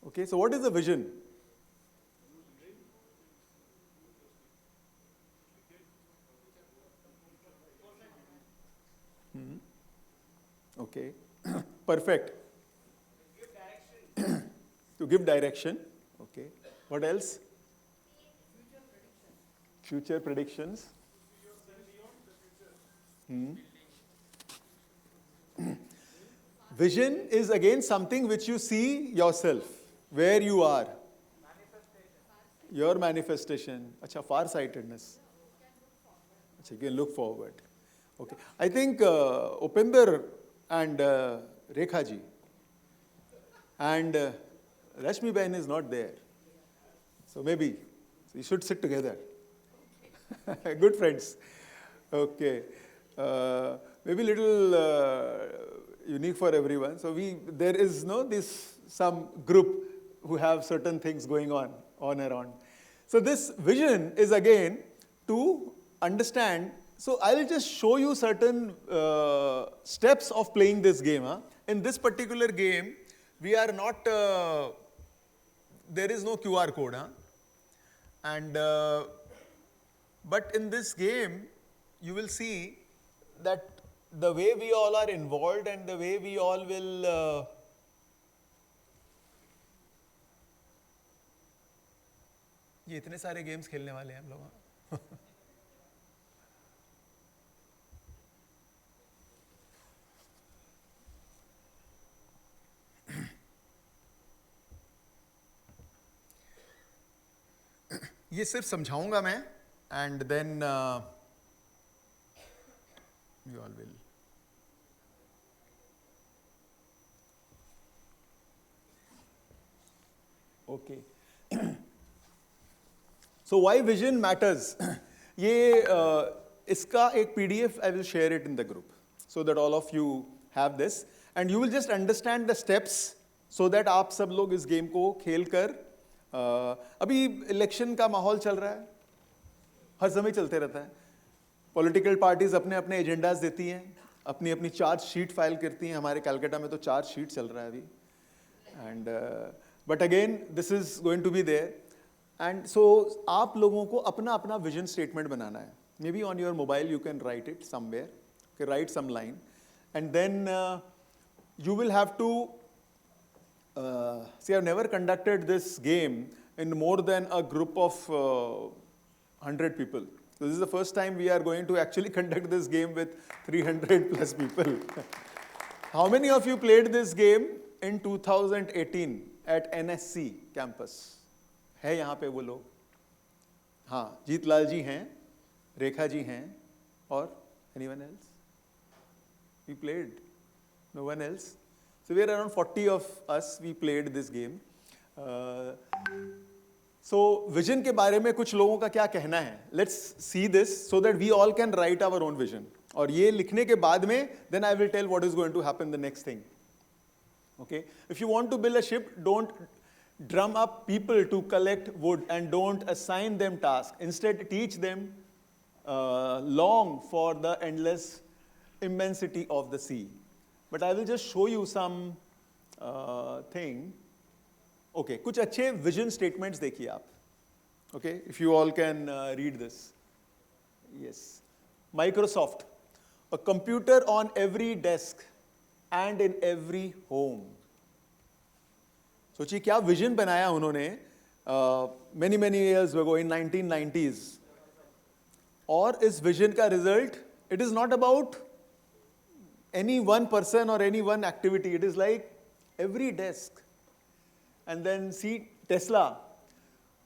Okay, so what is the vision? Okay, perfect. To give direction. Okay, what else? Future predictions. Vision is again something which you see yourself, where you are, your manifestation. Acha, far-sightedness. Acha, you can look forward. Okay, I think Upinder and Rekha ji and Rashmi Bain is not there. So maybe you should sit together. Good friends. Okay. Maybe little unique for everyone. So there is no this some group who have certain things going on around. So this vision is again to understand. So I'll just show you certain steps of playing this game. Huh? In this particular game, we are not. There is no QR code. Huh? And but in this game, you will see that the way we all are involved and the way we all will ये इतने सारे games खेलने वाले हैं हम लोग ये सिर्फ समझाऊंगा मैं and then you all will. Okay. So why vision matters? ये इसका एक PDF I will share it in the group so that all of you have this and you will just understand the steps so that आप सब लोग इस game को खेल कर अभी इलेक्शन का माहौल चल रहा है हर समय चलते रहता है पॉलिटिकल पार्टीज अपने अपने एजेंडाज देती हैं अपनी अपनी चार्ज शीट फाइल करती हैं हमारे कलकत्ता में तो चार्ज शीट चल रहा है अभी and but again this is going to be there and so आप लोगों को अपना अपना विजन स्टेटमेंट बनाना है maybe on your mobile you can write it somewhere write some line and then you will have to see I've never conducted this game in more than a group of 100 people. So this is the first time we are going to actually conduct this game with 300 plus people. How many of you played this game in 2018 at NSC campus? है यहाँ पे वो लोग? हाँ, जीतलाल जी हैं, रेखा जी हैं, और anyone else? We played? No one else? So we are around 40 of us, we played this game. So vision के बारे में कुछ लोगों का क्या कहना है? Let's see this so that we all can write our own vision. और ये लिखने के बाद में, then I will tell what is going to happen the next thing. Okay? If you want to build a ship, don't drum up people to collect wood and don't assign them tasks. Instead, teach them long for the endless immensity of the sea. But I will just show you some thing. Okay, कुछ अच्छे vision statements देखिए आप. Okay, if you all can read this. Yes. Microsoft, a computer on every desk and in every home. सोचिए क्या vision बनाया उन्होंने many years ago in 1990s. और इस vision का result, it is not about any one person or any one activity. It is like every desk. And then see Tesla,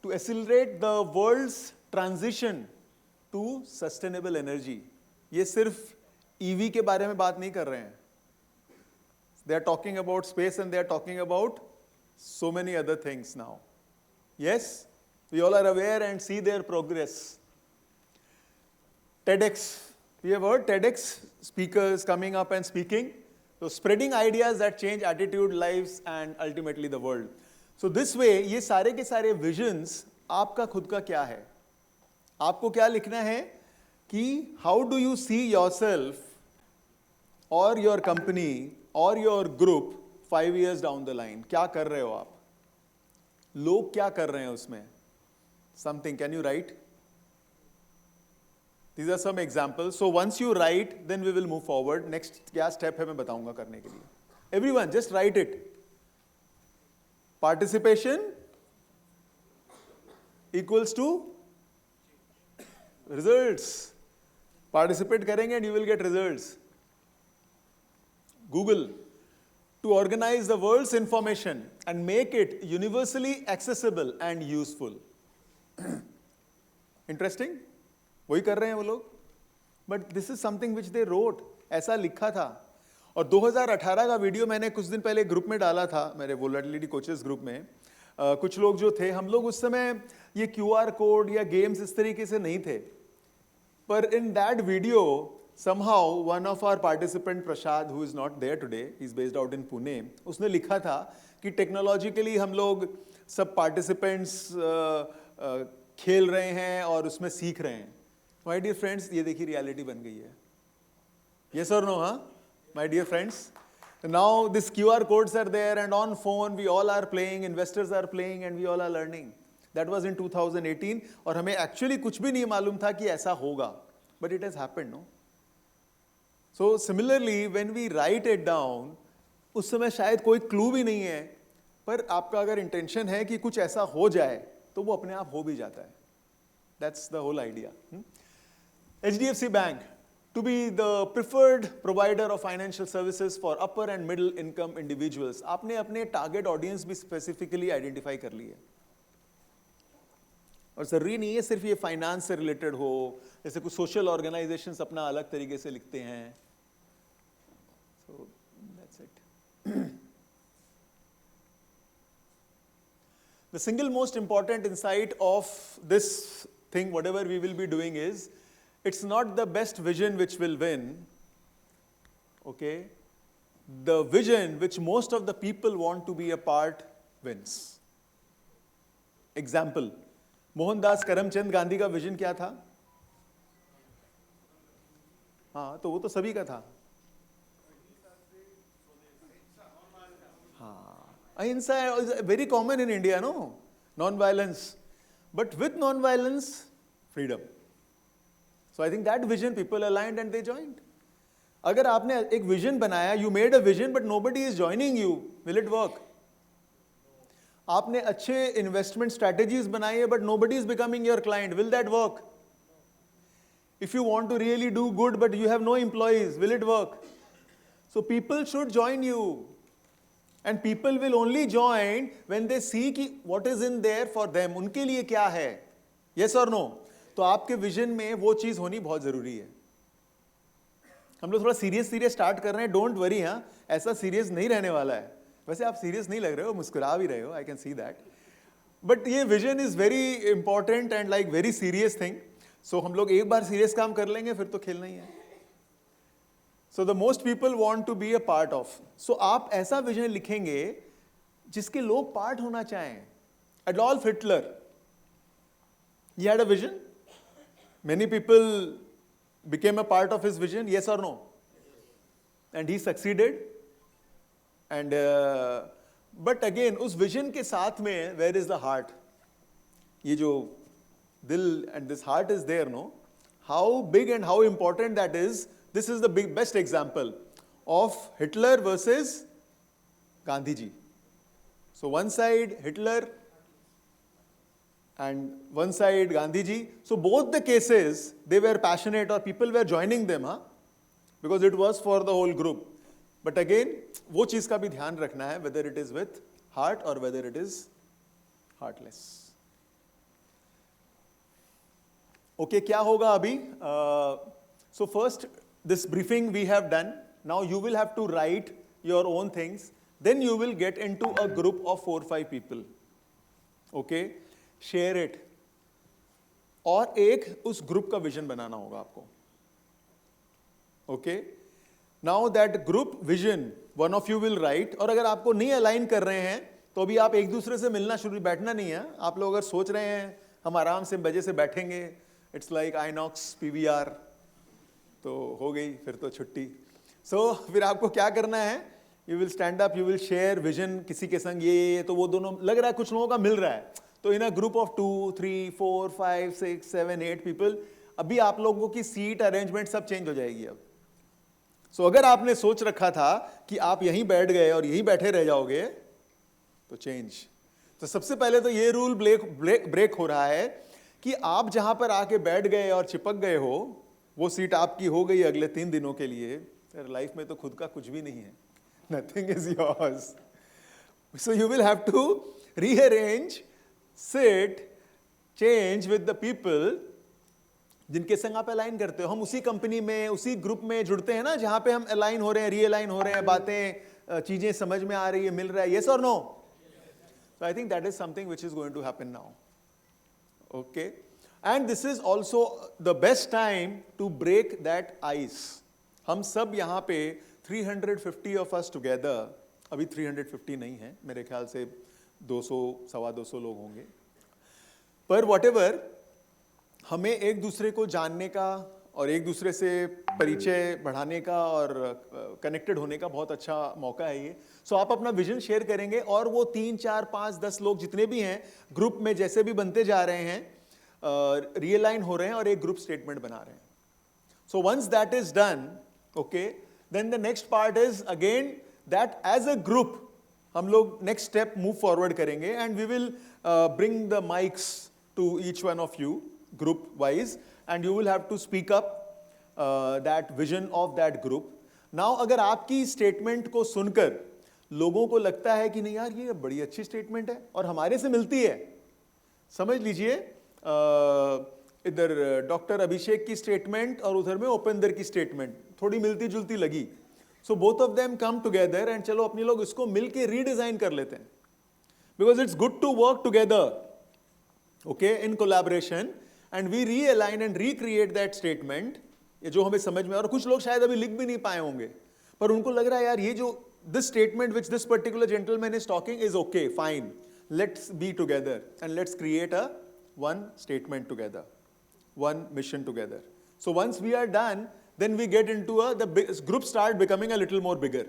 to accelerate the world's transition to sustainable energy. ये सिर्फ EV के बारे में बात नहीं कर रहे हैं. They are talking about space and they are talking about so many other things now. Yes, we all are aware and see their progress. TEDx. We have heard TEDx speakers coming up and speaking. So spreading ideas that change attitude, lives, and ultimately the world. So this way, ये सारे के सारे visions आपका खुद का क्या है? आपको क्या लिखना है कि how do you see yourself or your company or your group 5 years down the line? क्या कर रहे हो आप? लोग क्या कर रहे हैं उसमें, something, can you right? These are some examples. So once you write, then we will move forward. Next क्या step है मैं बताऊंगा करने के लिए. Everyone, just write it. Participation equals to results. Participate करेंगे and you will get results. Google, to organize the world's information and make it universally accessible and useful. Interesting? वही कर रहे हैं वो लोग. But this is something which they wrote, ऐसा लिखा था. और 2018 का वीडियो मैंने कुछ दिन पहले ग्रुप में डाला था, मेरे वोलेटिलिटी कोचेस ग्रुप में. कुछ लोग जो थे, हम लोग उस समय ये QR कोड या गेम्स इस तरीके से नहीं थे. पर in that video somehow one of our participant Prashad, who is not there today, he is based out in Pune, उसने लिखा था कि टेक्नोलॉजिकली हम लोग सब पार्टिसिपेंट्स खेल रहे हैं और उसमें सीख रहे हैं. My dear friends, ये देखिए रियलिटी बन गई है. Yes or no, huh? My dear friends. Now this QR codes are there and on phone we all are playing, investors are playing and we all are learning. That was in 2018 और हमें actually कुछ भी नहीं मालूम था कि ऐसा होगा. But it has happened, no? So similarly, when we write it down, उस समय शायद कोई क्लू भी नहीं है, पर आपका अगर इंटेंशन है कि कुछ ऐसा हो जाए, तो वो अपने आप हो भी जाता है. That's the whole idea. HDFC Bank, to be the preferred provider of financial services for upper and middle income individuals. आपने अपने target audience भी specifically identify कर ली है. और जरूरी नहीं है सिर्फ ये फाइनेंस से रिलेटेड हो, जैसे कुछ सोशल ऑर्गेनाइजेशंस अपना अलग तरीके से लिखते हैं. So that's it. The single most important insight of this thing, whatever we will be doing, is it's not the best vision which will win, okay? The vision which most of the people want to be a part wins. Example, Mohandas Karamchand Gandhi का vision क्या था? हाँ, तो वो तो सभी का था. हाँ, अहिंसा is very common in India, no? Non-violence. But with non-violence, freedom. So I think that vision people aligned and they joined. अगर आपने एक विजन बनाया, you made a vision but nobody is joining you, will it work? आपने अच्छे investment strategies बनाई है, but nobody is becoming your client, will that work? If you want to really do good but you have no employees, will it work? So people should join you and people will only join when they see कि what is in there for them, उनके लिए क्या है. Yes और no? तो आपके vision में वो चीज होनी बहुत जरूरी है. हम लोग थोड़ा सीरियस स्टार्ट कर रहे हैं, डोंट वरी. हाँ, ऐसा सीरियस नहीं रहने वाला है. वैसे आप सीरियस नहीं लग रहे हो, मुस्कुरा भी रहे हो, I can see that. But ये vision is very important and like very serious thing. So हम लोग एक बार सीरियस काम कर लेंगे, फिर तो खेलना ही है. So the most people want to be a part of. So आप ऐसा विजन लिखेंगे जिसके लोग पार्ट होना चाहें. Adolf Hitler, he had a vision. Many people became a part of his vision, yes or no? And he succeeded. And but again, उस vision के साथ में where is the heart? ये जो दिल and this heart is there, no? How big and how important that is. This is the best example of Hitler versus Gandhi ji. So one side Hitler and one side Gandhi ji. So both the cases, they were passionate or people were joining them, huh? Because it was for the whole group. But again, वो चीज का भी ध्यान रखना है, whether it is with heart or whether it is heartless. Okay, क्या होगा अभी? So first, this briefing we have done. Now you will have to write your own things. Then you will get into a group of 4-5 people. Okay, share it. और एक उस group का vision बनाना होगा आपको. Okay. Now that group vision, one of you will write. और अगर आपको नहीं अलाइन कर रहे हैं तो अभी आप एक दूसरे से मिलना शुरू, बैठना नहीं है. आप लोग अगर सोच रहे हैं हम आराम से बजे से बैठेंगे, इट्स लाइक आइनॉक्स PVR, तो हो गई फिर तो छुट्टी. सो फिर आपको क्या करना है, you will stand up, you will share vision किसी के संग, ये तो वो दोनों लग रहा है कुछ लोगों का मिल रहा है, तो इन अ ग्रुप ऑफ 2 3 4 5 6 7 8 पीपल, अभी आप लोगों की सीट अरेंजमेंट सब चेंज हो जाएगी अब। सो अगर आपने सोच रखा था कि आप यहीं बैठ गए और यहीं बैठे रह जाओगे, तो चेंज। तो सबसे पहले तो ये रूल ब्रेक हो रहा है कि आप जहां पर आके बैठ गए और चिपक गए हो, वो सीट आपकी हो गई अगले 3 दिनों के लिए। लाइफ में तो खुद का कुछ भी नहीं है, nothing is yours. So you will have to rearrange, sit, change with the people जिनके संग आप अलाइन करते हो। हम उसी कंपनी में, उसी ग्रुप में जुड़ते हैं ना, जहां पे हम अलाइन हो रहे हैं, रीअलाइन हो रहे हैं, बातें चीजें समझ में आ रही है, मिल रहा है, यस और no? So I think that is something which is going to happen now. Okay? And this is also the best time to break that ice. हम सब यहाँ पे 350 of us together, अभी 350 नहीं है, मेरे ख्याल से 200, सवा 200 लोग होंगे, पर whatever, हमें एक दूसरे को जानने का और एक दूसरे से परिचय बढ़ाने का और कनेक्टेड होने का बहुत अच्छा मौका है ये। सो आप अपना विजन शेयर करेंगे और वो 3 4 5 10 लोग जितने भी हैं ग्रुप में, जैसे भी बनते जा रहे हैं, रियलाइन हो रहे हैं और एक ग्रुप स्टेटमेंट बना रहे हैं। So once that is done, okay, then the next part is again that as a group हम लोग नेक्स्ट स्टेप मूव फॉरवर्ड करेंगे and we will bring the mics to each one of you group wise and you will have to speak up that vision of that group. Now अगर आपकी statement को सुनकर लोगों को लगता है कि नहीं यार ये बड़ी अच्छी स्टेटमेंट है और हमारे से मिलती है, समझ लीजिए इधर डॉक्टर अभिषेक की स्टेटमेंट और उधर में उपेंद्र की स्टेटमेंट थोड़ी मिलती जुलती लगी, so both of them come together and चलो अपने लोग इसको मिलके रीडिजाइन कर लेते हैं, because it's good to work together, okay, in collaboration, and we realign and recreate that statement, ये जो हमें समझ में, और कुछ लोग शायद अभी लिख भी नहीं पाए होंगे पर उनको लग रहा है यार ये जो this statement which this particular gentleman is talking is okay, fine, let's be together and let's create a one statement together, one mission together. So once we are done, then we get into the group start becoming a little more bigger.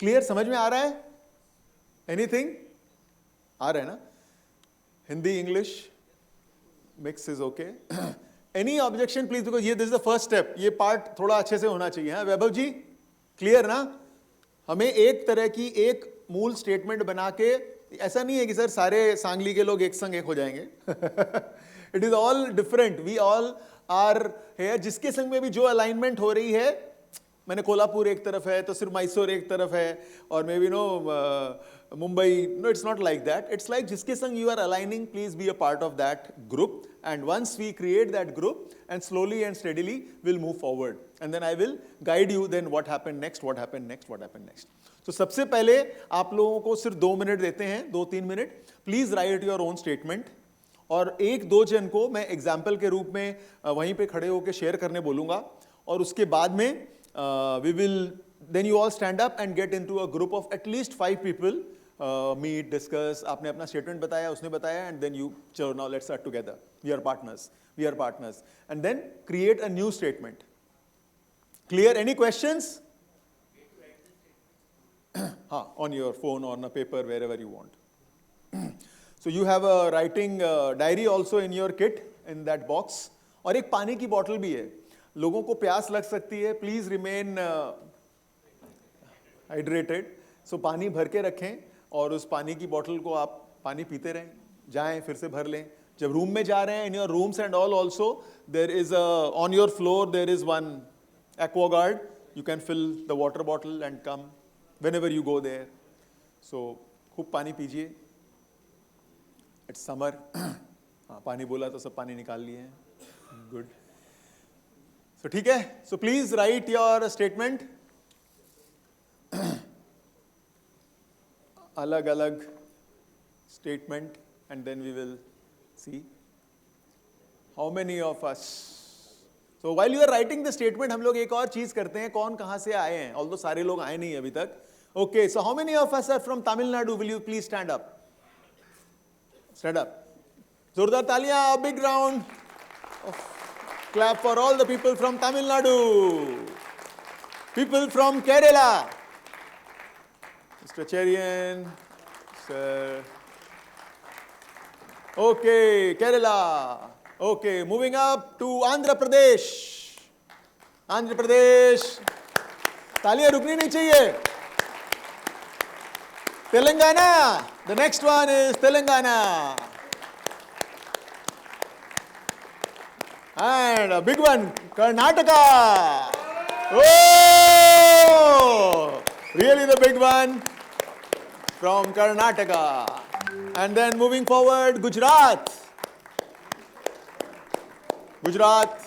Clear? समझ में आ रहा है? Anything आ रहा है ना? Hindi, English mix is okay. Any objection please, because ये this is the first step, ये part थोड़ा अच्छे से होना चाहिए. हाँ वैभव जी, क्लियर ना? हमें एक तरह की एक मूल स्टेटमेंट बना के, ऐसा नहीं है कि सर सारे सांगली के लोग एक संग एक हो जाएंगे. It is all different, we all are here. जिसके संग में भी जो अलाइनमेंट हो रही है, मैंने कोल्हापुर एक तरफ है तो सिर्फ मैसूर एक तरफ है, और maybe no Mumbai, no it's not like that. It's like जिसके संग you are aligning, please be a part of that group, and once we create that group and slowly and steadily will move forward, and then I will guide you then what happen next, what happen next, what happen next. तो सबसे पहले आप लोगों को सिर्फ 2 minute देते हैं, 2-3 minute. Please right your own statement, और 1-2 जन को मैं एग्जाम्पल के रूप में वहीं पे खड़े होकर शेयर करने बोलूंगा, और उसके बाद में we will, then you all stand up and get into a group of at least 5 people, meet, discuss. आपने अपना statement बताया, उसने बताया, and then you, चलो now let's start together. We are partners, and then create a new statement. Clear? Any questions? हाँ, on your phone or on a paper, wherever you want. So you have a writing diary also in your kit, in that box, और एक पानी की bottle भी है. लोगों को प्यास लग सकती है, प्लीज रिमेन हाइड्रेटेड. सो पानी भर के रखें और उस पानी की बोतल को आप पानी पीते रहें, जाएं फिर से भर लें. जब रूम में जा रहे हैं, in your rooms and all also there is on your floor there is one Aquaguard, you can fill the water bottle and come whenever you go there. So खूब पानी पीजिए, इट्स समर. हाँ, पानी बोला तो सब पानी निकाल लिए हैं, गुड. So ठीक है, so please write your statement. अलग अलग statement, and then we will see how many of us. So while you are writing the statement, हम लोग एक और चीज करते हैं, कौन कहाँ से आए हैं, although सारे लोग आए नहीं अभी तक. Okay, so how many of us are from Tamil Nadu? Will you please stand up? Stand up. जोरदार तालियां, a big round of clap for all the people from Tamil Nadu. People from Kerala. Mr. Cherian, sir. Okay, Kerala. Okay, moving up to Andhra Pradesh. Andhra Pradesh. तालियां रुकनी नहीं चाहिए. Telangana. The next one is Telangana. And a big one, Karnataka. Oh, really the big one from Karnataka. And then moving forward, Gujarat. Gujarat.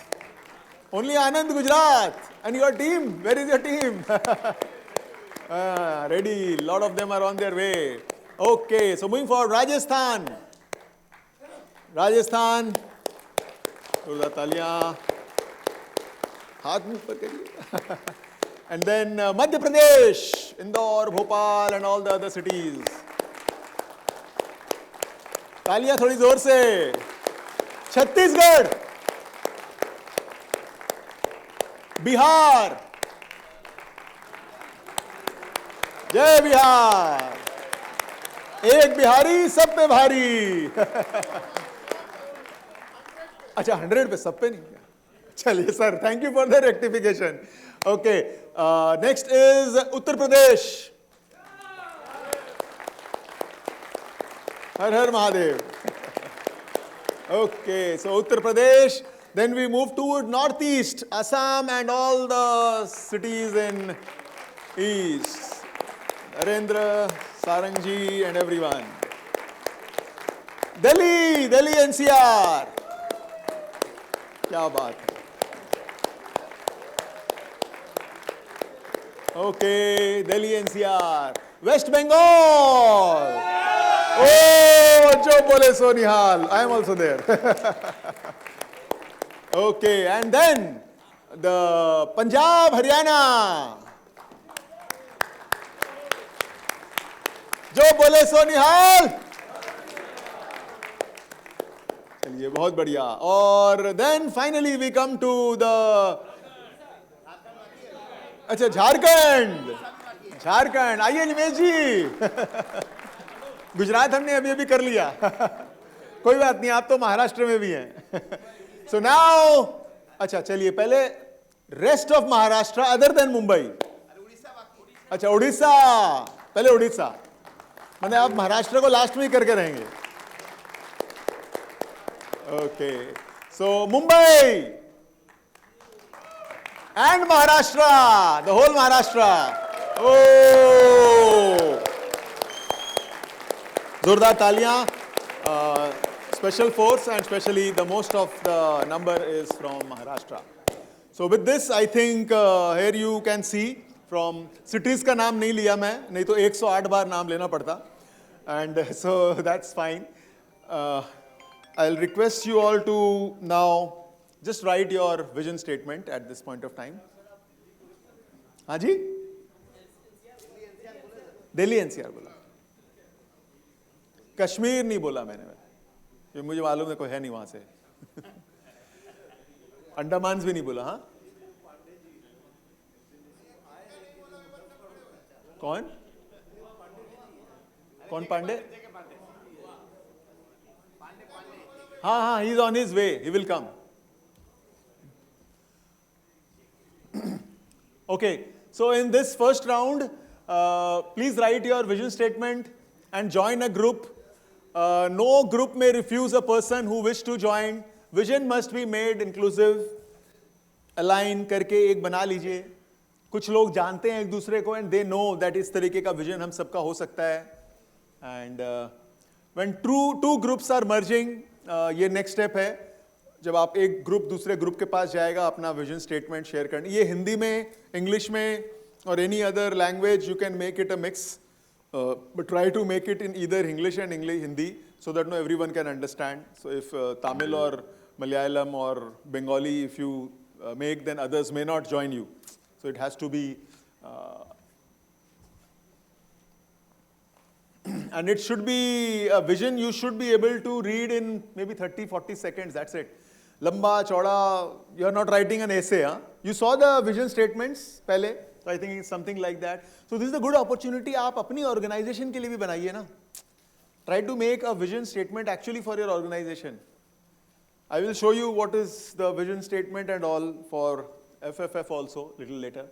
Only Anand Gujarat. And your team, where is your team? Ready, a lot of them are on their way. Okay, so moving forward, Rajasthan. Rajasthan. तालियां हाथ मुंह पर करिए. And then Madhya Pradesh, Indore, Bhopal and all the other cities. तालियां थोड़ी जोर से. छत्तीसगढ़, बिहार. जय बिहार. एक बिहारी सब पे भारी. अच्छा 100 पे सब पे नहीं क्या? चलिए sir, thank you for the rectification. Okay, next is Uttar Pradesh. Her her Mahadev. Okay, so Uttar Pradesh. Then we move toward northeast, Assam and all the cities in east. Narendra, Sarangji and everyone. Delhi, Delhi NCR. क्या बात है. Okay, Delhi NCR. West Bengal. Oh, जो बोले सो निहाल. I am also there. Okay, and then the Punjab, Haryana. जो बोले सो निहाल. चलिए बहुत बढ़िया. और then finally we come to the अच्छा झारखंड. झारखंड आइए निमेश जी. गुजरात हमने अभी अभी कर लिया. कोई बात नहीं, आप तो महाराष्ट्र में भी हैं. So now, अच्छा चलिए पहले rest of Maharashtra other than Mumbai. अच्छा उड़ीसा, पहले उड़ीसा. मैंने आप महाराष्ट्र को लास्ट में ही करके रहेंगे. Okay, so Mumbai and Maharashtra, the whole Maharashtra. ओ जोरदार तालियां. Special force and especially the most of the number is from Maharashtra. So with this I think here you can see from cities का नाम नहीं लिया मैं, नहीं तो 108 बार नाम लेना पड़ता. And so that's fine. I'll request you all to now just write your vision statement at this point of time. हाँ जी, दिल्ली एनसीआर बोला, कश्मीर नहीं बोला मैंने. ये मुझे मालूम है कोई है नहीं वहां से. अंडमान भी नहीं बोला. हाँ, कौन कौन पांडे? हाँ हाँ, he is on his way, he will come. Okay, so in this first round, please write your vision statement and join a group. No group may refuse a person who wish to join. Vision must be made inclusive. Align करके एक बना लीजिए. कुछ लोग जानते हैं एक दूसरे को and they know that इस तरीके का vision हम सबका हो सकता है. And when two groups are merging, ये next step है. जब आप एक ग्रुप दूसरे ग्रुप के पास जाएगा अपना विजन स्टेटमेंट शेयर करने. ये हिंदी में, इंग्लिश में और any other language you can make it a mix. But try to make it in either English and Hindi so that everyone can understand. So if Tamil or Malayalam or Bengali, if you make, then others may not join you. So it has to be, and it should be a vision you should be able to read in maybe 30-40 seconds, that's it. Lamba, chauda, you are not writing an essay. Huh? You saw the vision statements pehle, So I think it's something like that. So this is a good opportunity. आप अपनी organization के लिए भी बनाइए ना. Try to make a vision statement actually for your organization. I will show you what is the vision statement and all for FFF also little later.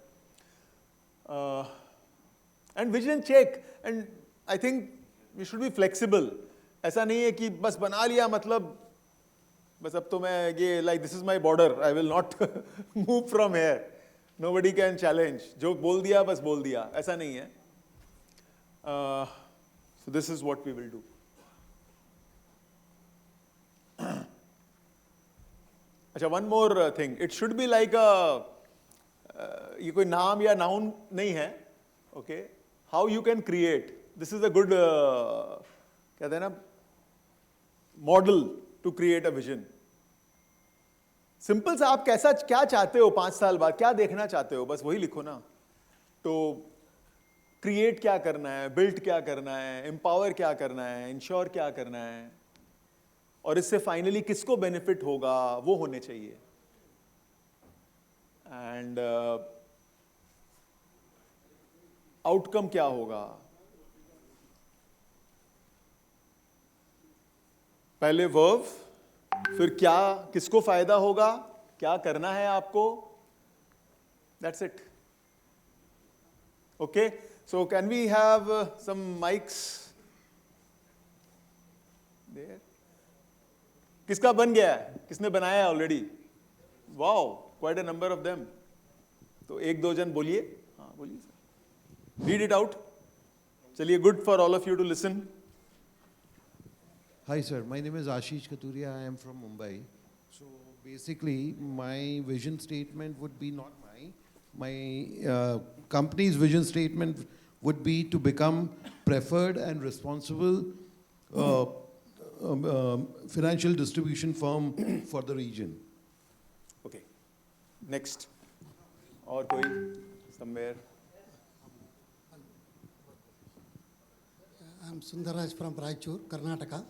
And vision check. And I think we should be flexible. ऐसा नहीं है कि बस बना लिया मतलब बस अब तो मैं ये like this is my border. I will not move from here. Nobody can challenge. जो बोल दिया बस बोल दिया. ऐसा नहीं है. So this is what we will do. अच्छा, one more thing. It should be like a ये कोई नाम या noun नहीं है. Okay. How you can create. This is a good कहते हैं ना model to create a vision. Simple सा आप कैसा क्या चाहते हो 5 साल बाद, क्या देखना चाहते हो, बस वही लिखो ना. तो क्रिएट क्या करना है, बिल्ड क्या करना है, एम्पावर क्या करना है, इंश्योर क्या करना है, और इससे फाइनली किसको बेनिफिट होगा, वो होने चाहिए. एंड आउटकम क्या होगा. पहले वर्ब, फिर क्या, किसको फायदा होगा, क्या करना है आपको. That's it. Okay, so can we have some mics there. किसका बन गया है, किसने बनाया है already. Wow, quite a number of them. तो 1-2 जन बोलिए. हाँ बोलिए सर. Read it out. चलिए, good for all of you to listen. Hi sir, my name is Ashish Katuria. I am from Mumbai. So basically, my vision statement would be not my company's vision statement would be to become preferred and responsible financial distribution firm for the region. Okay. Next. और कोई somewhere. I'm Sundaraj from Raichur, Karnataka.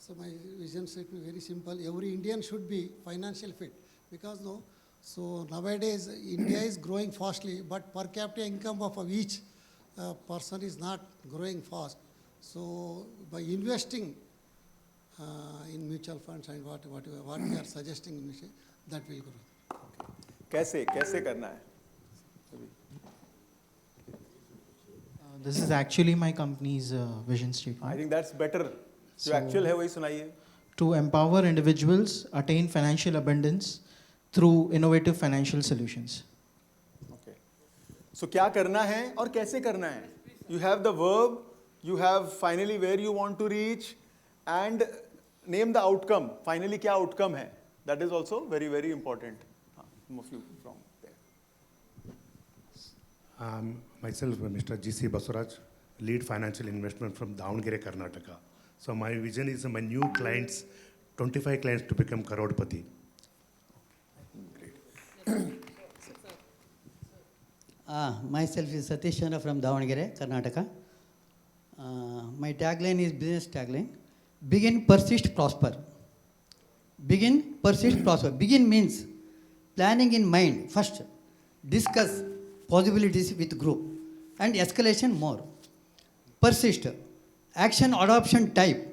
So my vision statement is very simple. Every Indian should be financial fit because no. So nowadays India is growing fastly, but per capita income of each person is not growing fast. So by investing in mutual funds and what we are suggesting, that will grow. कैसे करना है. This is actually my company's vision statement. I think that's better. जो actual है वही सुनाइए. To empower individuals attain financial abundance through innovative financial solutions. Okay. So क्या करना है और कैसे करना है. You have the verb, you have finally where you want to reach, and name the outcome. Finally क्या outcome है. That is also very very important. Some of you from there. Myself, Mr. G.C. Basuraj, lead financial investment from Davangere, Karnataka. So my vision is my new clients, 25 clients to become Karodpati. Myself is Satish Chandra from Davangere, Karnataka. My tagline is business tagline. Begin, persist, prosper. Begin, persist, prosper. Begin means planning in mind first. Discuss possibilities with group and escalation more. Persist. Action adoption type,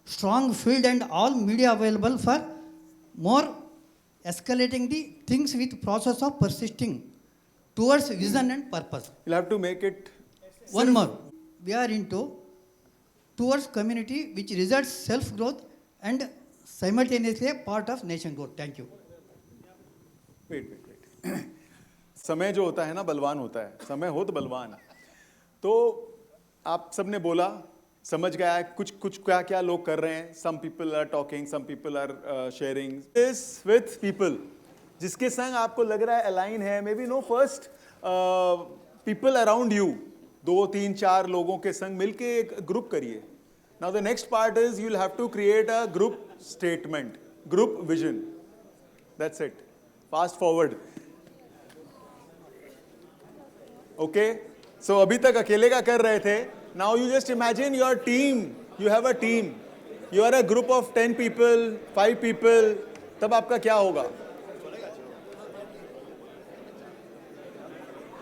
strong field and all media available for more escalating the things with process of persisting towards vision and purpose. You'll have to make it. One more, we are into towards community which results self-growth and simultaneously a part of nation growth. Thank you. Wait. समय जो होता है ना बलवान होता है. समय हो तो बलवान. तो आप सबने बोला, समझ गया है कुछ क्या क्या लोग कर रहे हैं. Some people are talking, some people are sharing this with people जिसके संग आपको लग रहा है align है. Maybe no first people around you, 2-3-4 लोगों के संग मिलके एक ग्रुप करिए. Now the next part is you'll have to create a group statement, group vision. That's it. Fast forward. Okay. So अभी तक अकेले का कर रहे थे. Now you just imagine your team. You have a team. You are a group of 10 people, 5 people. तब आपका क्या होगा.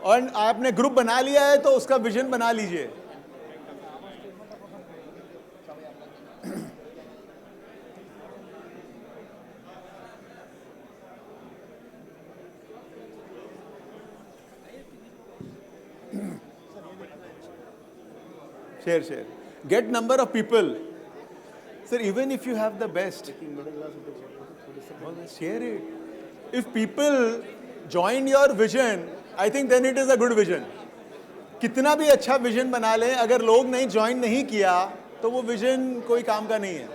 और आपने ग्रुप बना लिया है तो उसका विजन बना लीजिए. Share. Get number of people. Sir, even if you have the best, share it. If people join your vision, I think then it is a good vision. कितना भी अच्छा विजन बना लें, अगर लोग नहीं ज्वाइन नहीं किया तो वो विजन कोई काम का नहीं है.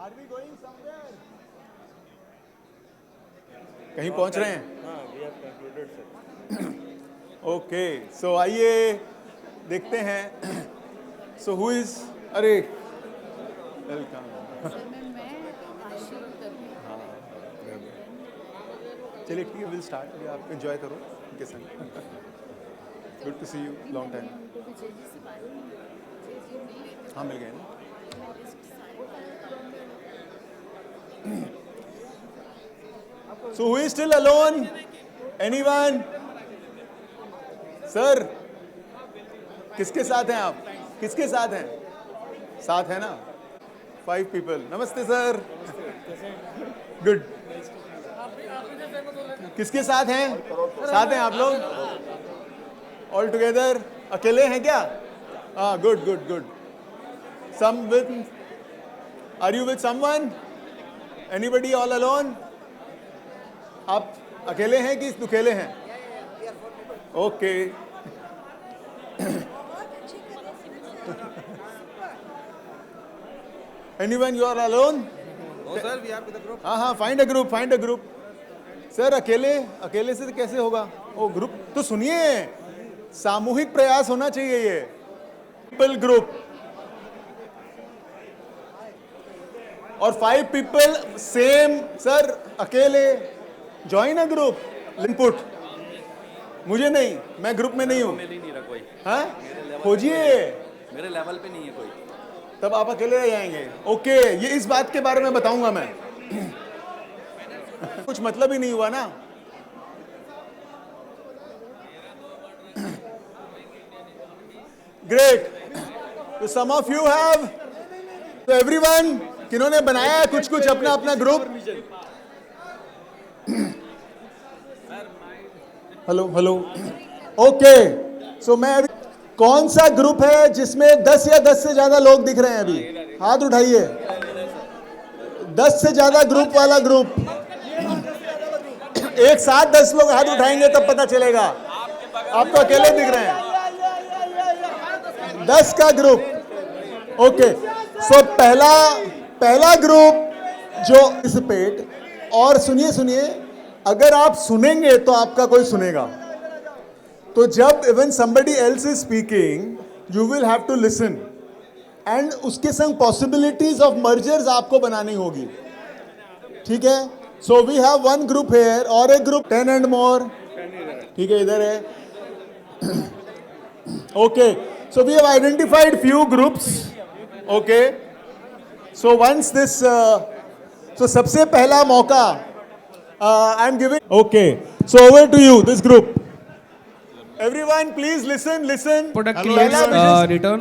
Are we going somewhere? कहीं पहुंच रहे हैं? ओके, सो आइए देखते हैं. सो हु इज, अरे वेलकम. चलिए ठीक है, विल स्टार्ट. आप एंजॉय करो उनके संग. Good to see you, long time. हाँ मिल गए ना. So who is still alone? Anyone? Sir, किसके साथ हैं आप? किसके साथ हैं? साथ है ना? 5 people. नमस्ते सर. Good. किसके साथ हैं? साथ हैं आप लोग? All together? अकेले हैं क्या? हाँ, good. Some with. Are you with someone? Anybody all alone? आप अकेले हैं कि दुकेले हैं? Okay. Anyone you are alone? No sir, we are with the group. हाँ, find a group. सर अकेले से कैसे होगा? ओ ग्रुप तो सुनिए, सामूहिक प्रयास होना चाहिए ये. पीपल ग्रुप और 5 people सेम. सर अकेले ज्वाइन अ ग्रुप. इनपुट मुझे नहीं, मैं ग्रुप में नहीं हूँ. मेरे नहीं रहा कोई. हाँ खोजिए. मेरे लेवल पे नहीं है कोई. तब आप अकेले रह जाएंगे. ओके, ये इस बात के बारे में बताऊंगा मैं. कुछ मतलब ही नहीं हुआ ना. ग्रेट. तो सम ऑफ यू हैव, तो एवरीवन किन्होंने बनाया है कुछ अपना अपना ग्रुप. हेलो. ओके, सो मैं अभी, कौन सा ग्रुप है जिसमें 10 या 10 से ज्यादा लोग दिख रहे हैं? अभी हाथ उठाइए. 10 से ज्यादा ग्रुप वाला ग्रुप. एक साथ 10 लोग हाथ उठाएंगे तब पता चलेगा. आप तो अकेले दिख रहे हैं. 10 का ग्रुप. ओके, सो पहला ग्रुप जो पार्टिसिपेट. और सुनिए, अगर आप सुनेंगे तो आपका कोई सुनेगा. तो जब even somebody else is speaking, you will have to listen. And उसके संग पॉसिबिलिटीज ऑफ मर्जर्स आपको बनानी होगी. ठीक है. So we have 1 group here और एक ग्रुप 10 एंड मोर. ठीक है, इधर है. Okay, so we have identified few groups. Okay, so once this, so सबसे पहला मौका I am giving. Okay, so over to you, this group. Everyone, please listen. Put a Hello, clear Vision. return.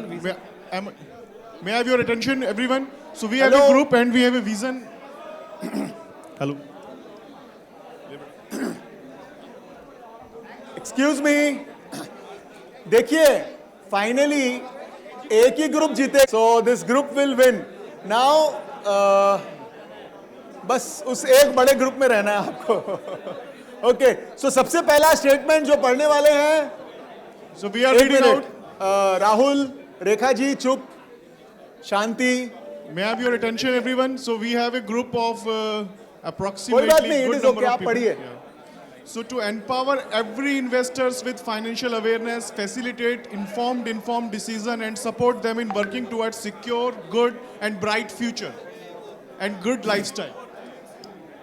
May I have your attention, everyone? So we Hello. have a group and we have a vision. Hello. Excuse me. देखिए, finally एक ही group जीते, so this group will win now. बस उस एक बड़े group में रहना है आपको। ओके, सो सबसे पहला स्टेटमेंट जो पढ़ने वाले हैं, So we are एक reading minute, out. Rahul, Rekha ji चुप, शांति। May I have your attention, everyone? So we have a group of कोई approximately बात नहीं, good it is number okay, of आप people. पढ़िए। Yeah. So to empower every investors with financial awareness, facilitate informed decision, and support them in working towards secure, good, and bright future, and good lifestyle.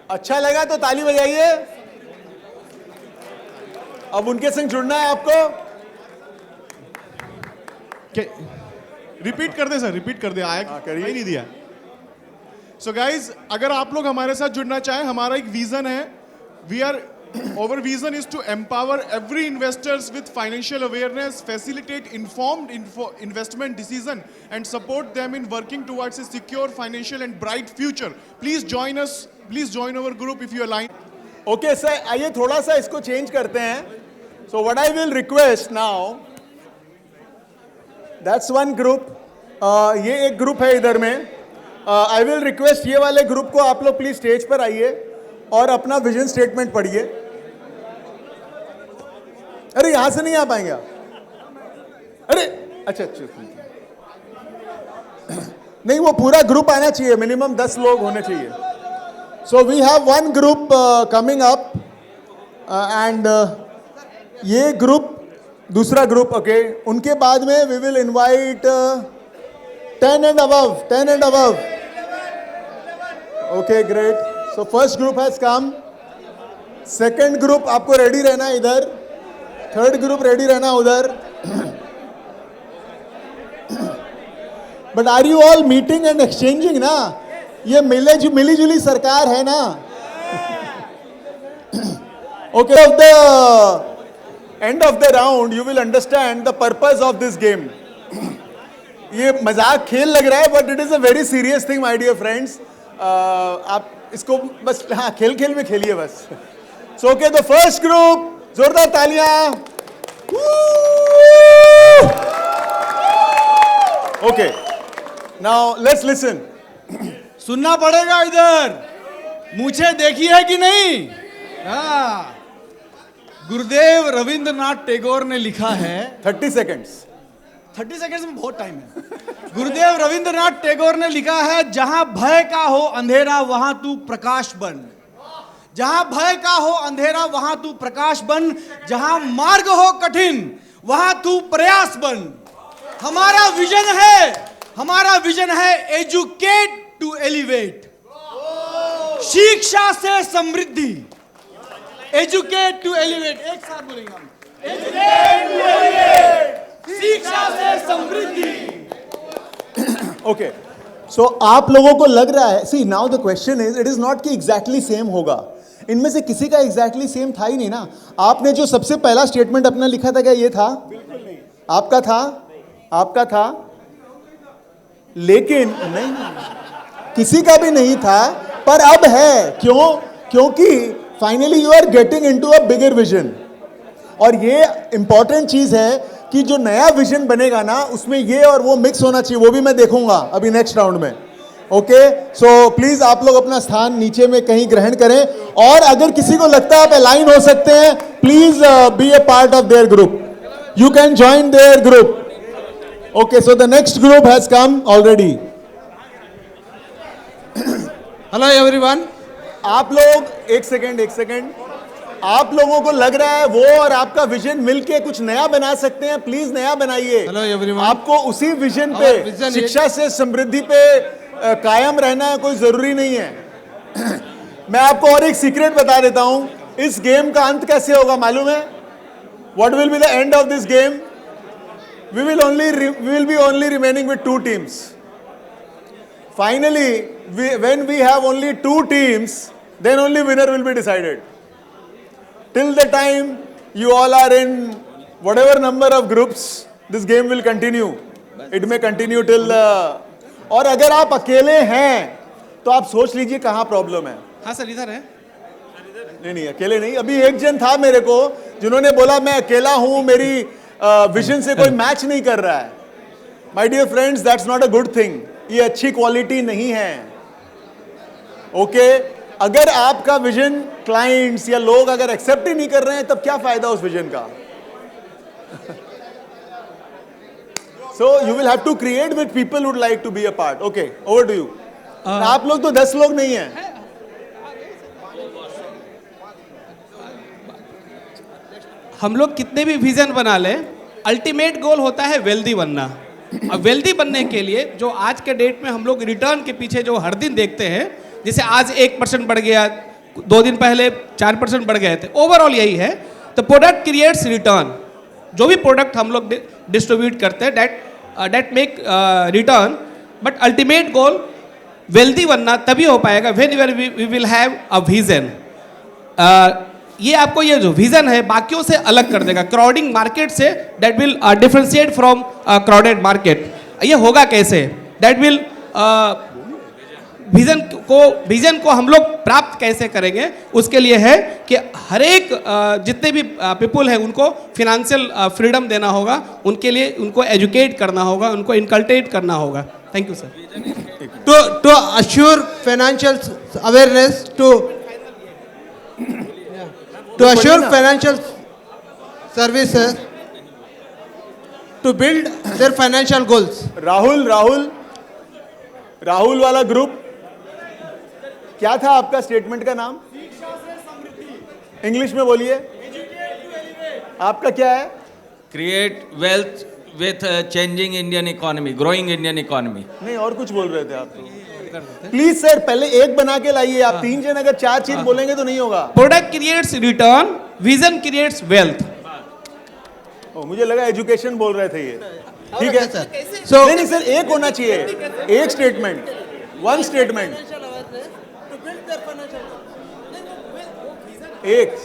अच्छा लगा तो ताली बजाइए। अब उनके संग जुड़ना है आपको। रिपीट कर दे सर, रिपीट कर दे, आया करिए। नहीं दिया। सो गाइज, अगर आप लोग हमारे साथ जुड़ना चाहें, हमारा एक विजन है। We are our vision is to empower every investors with financial awareness, facilitate informed investment decision, and support them in working towards a secure, financial, and bright future. Please join us. Please join our group if you align. Okay sir, आइए थोड़ा सा इसको change करते हैं। So what I will request now, that's one group, ये एक group है इधर में। आई विल रिक्वेस्ट ये वाले ग्रुप को आप लोग प्लीज स्टेज पर आइए और अपना विजन स्टेटमेंट पढ़िए। अरे यहां से नहीं आ पाएंगे आप? अरे अच्छा अच्छा, नहीं वो पूरा ग्रुप आना चाहिए, मिनिमम 10 लोग होने चाहिए। So we have one group coming up and ये ग्रुप, दूसरा ग्रुप, ओके, उनके बाद में we will invite 10 and above. Okay great, so first group has come, second group आपको रेडी रहना है इधर, थर्ड ग्रुप रेडी रहना उधर। But are you all meeting and exchanging ना? ये मिली जुली सरकार है ना? Okay, of the end of the round you will understand the purpose of this game. ये मजाक खेल लग रहा है but it is a very serious thing my dear friends. आप इसको बस हाँ खेल खेल में खेलिए बस। So okay, the first group, जोरदार तालियां। Okay, now let's listen. सुनना पड़ेगा इधर, मुझे देखी है कि नहीं? हाँ, गुरुदेव रविंद्रनाथ टैगोर ने लिखा है, 30 सेकेंड्स 30 सेकंड्स में बहुत टाइम है। गुरुदेव रविंद्रनाथ टैगोर ने लिखा है, जहां भय का हो अंधेरा वहां तू प्रकाश बन। जहां भय का हो अंधेरा वहां तू प्रकाश बन, जहां मार्ग हो कठिन वहां तू प्रयास बन। हमारा विजन है एजुकेट टू एलिवेट, शिक्षा से समृद्धि। एजुकेट टू एलिवेट, एक साथ बोलेंगे हम, एजुकेट टू एलिवेट, शिक्षा से समृद्धि। ओके, सो आप लोगों को लग रहा है, see now the question is, it is not कि एग्जैक्टली सेम होगा, इनमें से किसी का एग्जैक्टली सेम था ही नहीं ना। आपने जो सबसे पहला स्टेटमेंट अपना लिखा था, क्या ये था? बिल्कुल नहीं। आपका था, लेकिन नहीं, किसी का भी नहीं था, पर अब है। क्योंकि finally you are getting into a bigger vision. और ये इंपॉर्टेंट चीज है कि जो नया विजन बनेगा ना, उसमें ये और वो मिक्स होना चाहिए। वो भी मैं देखूंगा अभी नेक्स्ट राउंड में। ओके, सो प्लीज आप लोग अपना स्थान नीचे में कहीं ग्रहण करें, और अगर किसी को लगता है आप अलाइन हो सकते हैं, please be A part of their group, you can join there group. Okay, so the next group has come already. Hello everyone. आप लोग एक सेकेंड, आप लोगों को लग रहा है वो और आपका विजन मिलके कुछ नया बना सकते हैं, प्लीज नया बनाइए। Hello everyone. आपको उसी विजन पे, शिक्षा से समृद्धि पे कायम रहना कोई जरूरी नहीं है। मैं आपको और एक सीक्रेट बता देता हूं, इस गेम का अंत कैसे होगा मालूम है? What will be the end of this game? we will be only remaining with 2 teams. Finally, when we have only 2 teams, then only winner will be decided. Till the time you all are in whatever number of groups, this game will continue. It may continue till और अगर आप अकेले हैं तो आप सोच लीजिए कहाँ प्रॉब्लम है। हाँ सर, इधर है। नहीं अकेले नहीं, अभी एक जन था मेरे को जिन्होंने बोला मैं अकेला हूं, मेरी विजन से कोई मैच नहीं कर रहा है। My dear friends, that's not a good thing. ये अच्छी क्वालिटी नहीं है. ओके अगर आपका विजन क्लाइंट्स या लोग अगर एक्सेप्ट ही नहीं कर रहे हैं तब क्या फायदा उस विजन का. So you will have to create with people would like to be a part. Okay over to you. आप लोग तो 10 लोग नहीं हैं. हम लोग कितने भी विजन बना लें, अल्टीमेट गोल होता है वेल्दी बनना. अब वेल्दी बनने के लिए जो आज के डेट में हम लोग रिटर्न के पीछे जो हर दिन देखते हैं, जैसे आज 1% बढ़ गया, 2 दिन पहले 4% बढ़ गए थे, ओवरऑल यही है. तो प्रोडक्ट क्रिएट्स रिटर्न. जो भी प्रोडक्ट हम लोग डिस्ट्रीब्यूट करते हैं that make return, but ultimate goal wealthy बनना तभी हो पाएगा when we will have a vision. ये आपको ये जो विजन है बाकियों से अलग कर देगा, क्राउडिंग मार्केट से. That will differentiate from crowded market. ये होगा कैसे? दैट विल विजन को हम लोग प्राप्त कैसे करेंगे, उसके लिए है कि हर एक जितने भी पीपल हैं उनको फिनेंशियल फ्रीडम देना होगा, उनके लिए उनको एजुकेट करना होगा, उनको इनकल्टेट करना होगा. Thank you sir. To assure financial awareness, to assure financial services, to build their financial goals. Rahul वाला ग्रुप, क्या था आपका स्टेटमेंट का नाम? इंग्लिश में बोलिए. आपका क्या है? Create wealth with changing Indian economy, growing Indian economy. नहीं और कुछ बोल रहे थे आप तो. प्लीज सर पहले एक बना के लाइए. आप 3 जन अगर 4 चीज बोलेंगे तो नहीं होगा. Product creates return, vision creates wealth. मुझे लगा एजुकेशन बोल रहे थे ये. ठीक है सर. नहीं सर एक होना चाहिए. एक स्टेटमेंट, 1 स्टेटमेंट. एक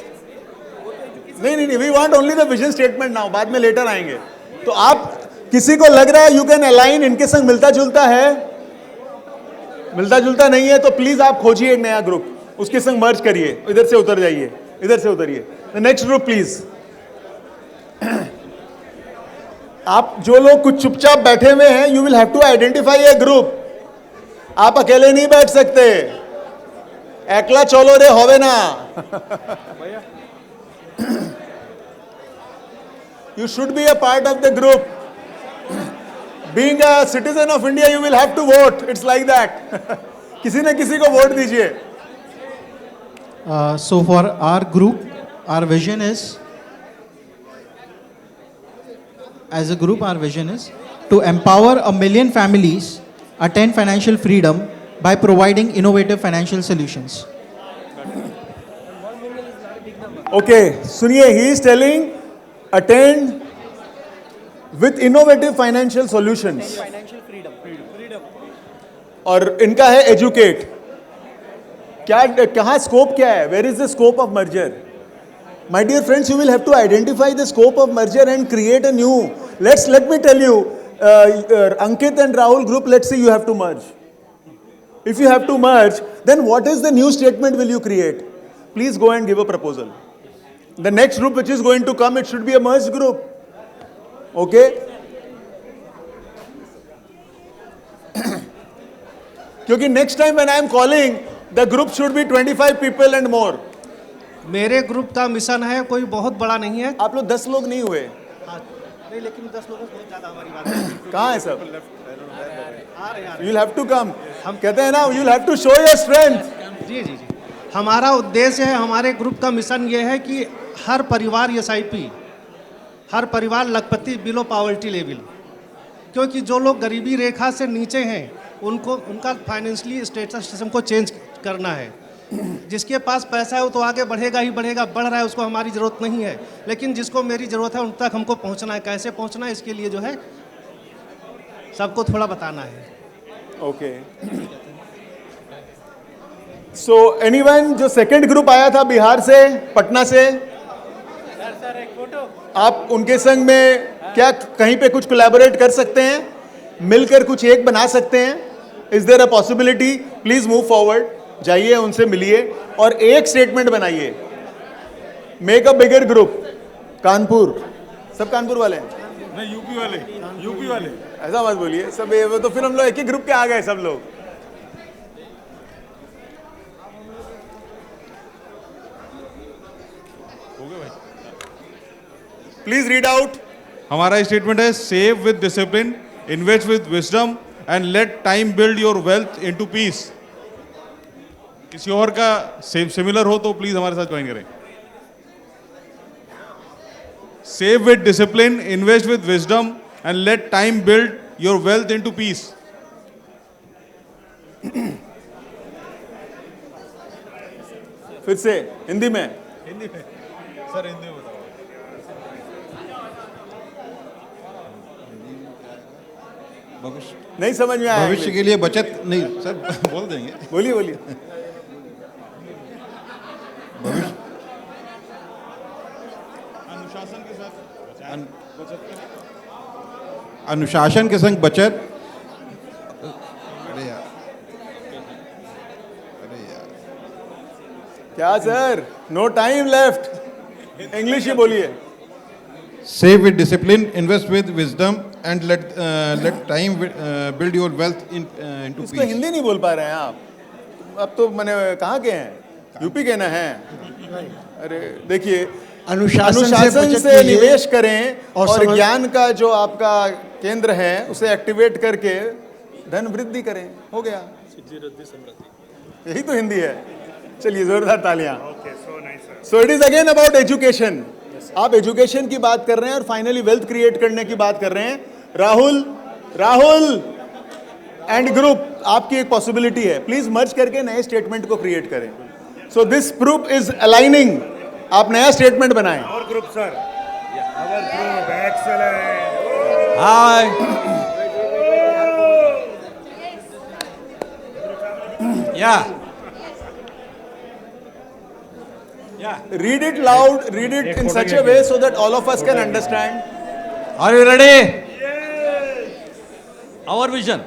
नहीं we want only the vision statement now. बाद में लेटर आएंगे. तो आप किसी को लग रहा है यू कैन अलाइन, इनके संग मिलता जुलता है, मिलता जुलता नहीं है तो प्लीज आप खोजिए एक नया ग्रुप, उसके संग मर्ज करिए. इधर से उतर जाइए, इधर से उतरिए. Next group please. आप जो लोग कुछ चुपचाप बैठे हुए हैं, you will have to identify a group. आप अकेले नहीं बैठ सकते. एकला चलो रे होवे ना. You should be a part of the group. Being a citizen of India, you will have to vote. It's like that. किसी न किसी को वोट दीजिए. So for our group, our vision is, as a group, our vision is to empower 1 million families, attain financial freedom by providing innovative financial solutions. Okay, सुनिए, he is telling attend with innovative financial solutions. और इनका है educate. क्या कहाँ scope क्या है? Where is the scope of merger? My dear friends, you will have to identify the scope of merger and create a new. Let me tell you, Ankit and Rahul group, let's say you have to merge. If you have to merge, then what is the new statement will you create? Please go and give a proposal. The next group which is going to come, it should be a merged group. Okay? क्योंकि next time when I am calling, the group should be 25 people and more. मेरे group का mission है, कोई बहुत बड़ा नहीं है. आप लोग 10 लोग नहीं हुए. नहीं, लेकिन 10 लोगों से बहुत ज़्यादा हमारी बात है. कहाँ है सब? You'll have to come. हम कहते हैं ना, you'll have to show your strength. जी जी जी. हमारा उद्देश्य है, हमारे ग्रुप का मिशन ये है कि हर परिवार SIP, हर परिवार लखपति बिलो पॉवर्टी लेवल. क्योंकि जो लोग गरीबी रेखा से नीचे हैं, उनको उनका फाइनेंशियली स्टेटस सिस्टम को चेंज करना है. जिसके पास पैसा है वो तो आगे बढ़ेगा ही बढ़ेगा, बढ़ रहा है, उसको हमारी ज़रूरत नहीं है. लेकिन जिसको मेरी ज़रूरत है उन तक हमको पहुंचना है. कैसे पहुंचना है, इसके लिए जो है सबको थोड़ा बताना है. ओके. सो एनीवन जो सेकंड ग्रुप आया था बिहार से, पटना से, आप उनके संग में क्या कहीं पे कुछ कोलैबोरेट कर सकते हैं? मिलकर कुछ एक बना सकते हैं? Is there a possibility? Please move forward. जाइए, उनसे मिलिए और एक स्टेटमेंट बनाइए. Make a bigger group. Kanpur, सब कानपुर वाले हैं. नहीं यूपी वाले ऐसा मत बोलिए सब, वो तो फिर हम लोग एक ही ग्रुप के आ गए सब लोग। Please read out. हमारा स्टेटमेंट है save with discipline, invest with wisdom and let time build your wealth into peace. किसी और का सिमिलर हो तो प्लीज हमारे साथ ज्वाइन करें। Save with discipline, invest with wisdom and let time build your wealth into peace. फिर से हिंदी में। सर हिंदी में बताओ। नहीं समझ में आया। भविष्य के लिए बचत नहीं सर, बोल देंगे। बोलिए बोलिए। अनुशासन के साथ अनुशासन के संग बचत। अरे यार, क्या sir, no time left, English ही बोलिए। Save with discipline, invest with wisdom, and let time build your wealth into इसको peace. हिंदी नहीं बोल पा रहे हैं आप। अब तो मैंने कहाँ के हैं, यूपी के ना हैं। अरे देखिए, अनुशासन से निवेश करें और ज्ञान का जो आपका केंद्र है उसे एक्टिवेट करके धन वृद्धि करें, हो गया। यही तो हिंदी है। चलिए जोरदार तालियां। So it is again about education. आप एजुकेशन की बात कर रहे हैं और फाइनली वेल्थ क्रिएट करने की बात कर रहे हैं। राहुल एंड ग्रुप, आपकी एक पॉसिबिलिटी है, प्लीज मर्ज करके नए स्टेटमेंट को क्रिएट करें। So this group is aligning, आप नया स्टेटमेंट बनाएं। और group sir, our group, excellent. Hi. Yeah. Read it loud, read it in such a way so that all of us can understand. Are you ready? Our vision: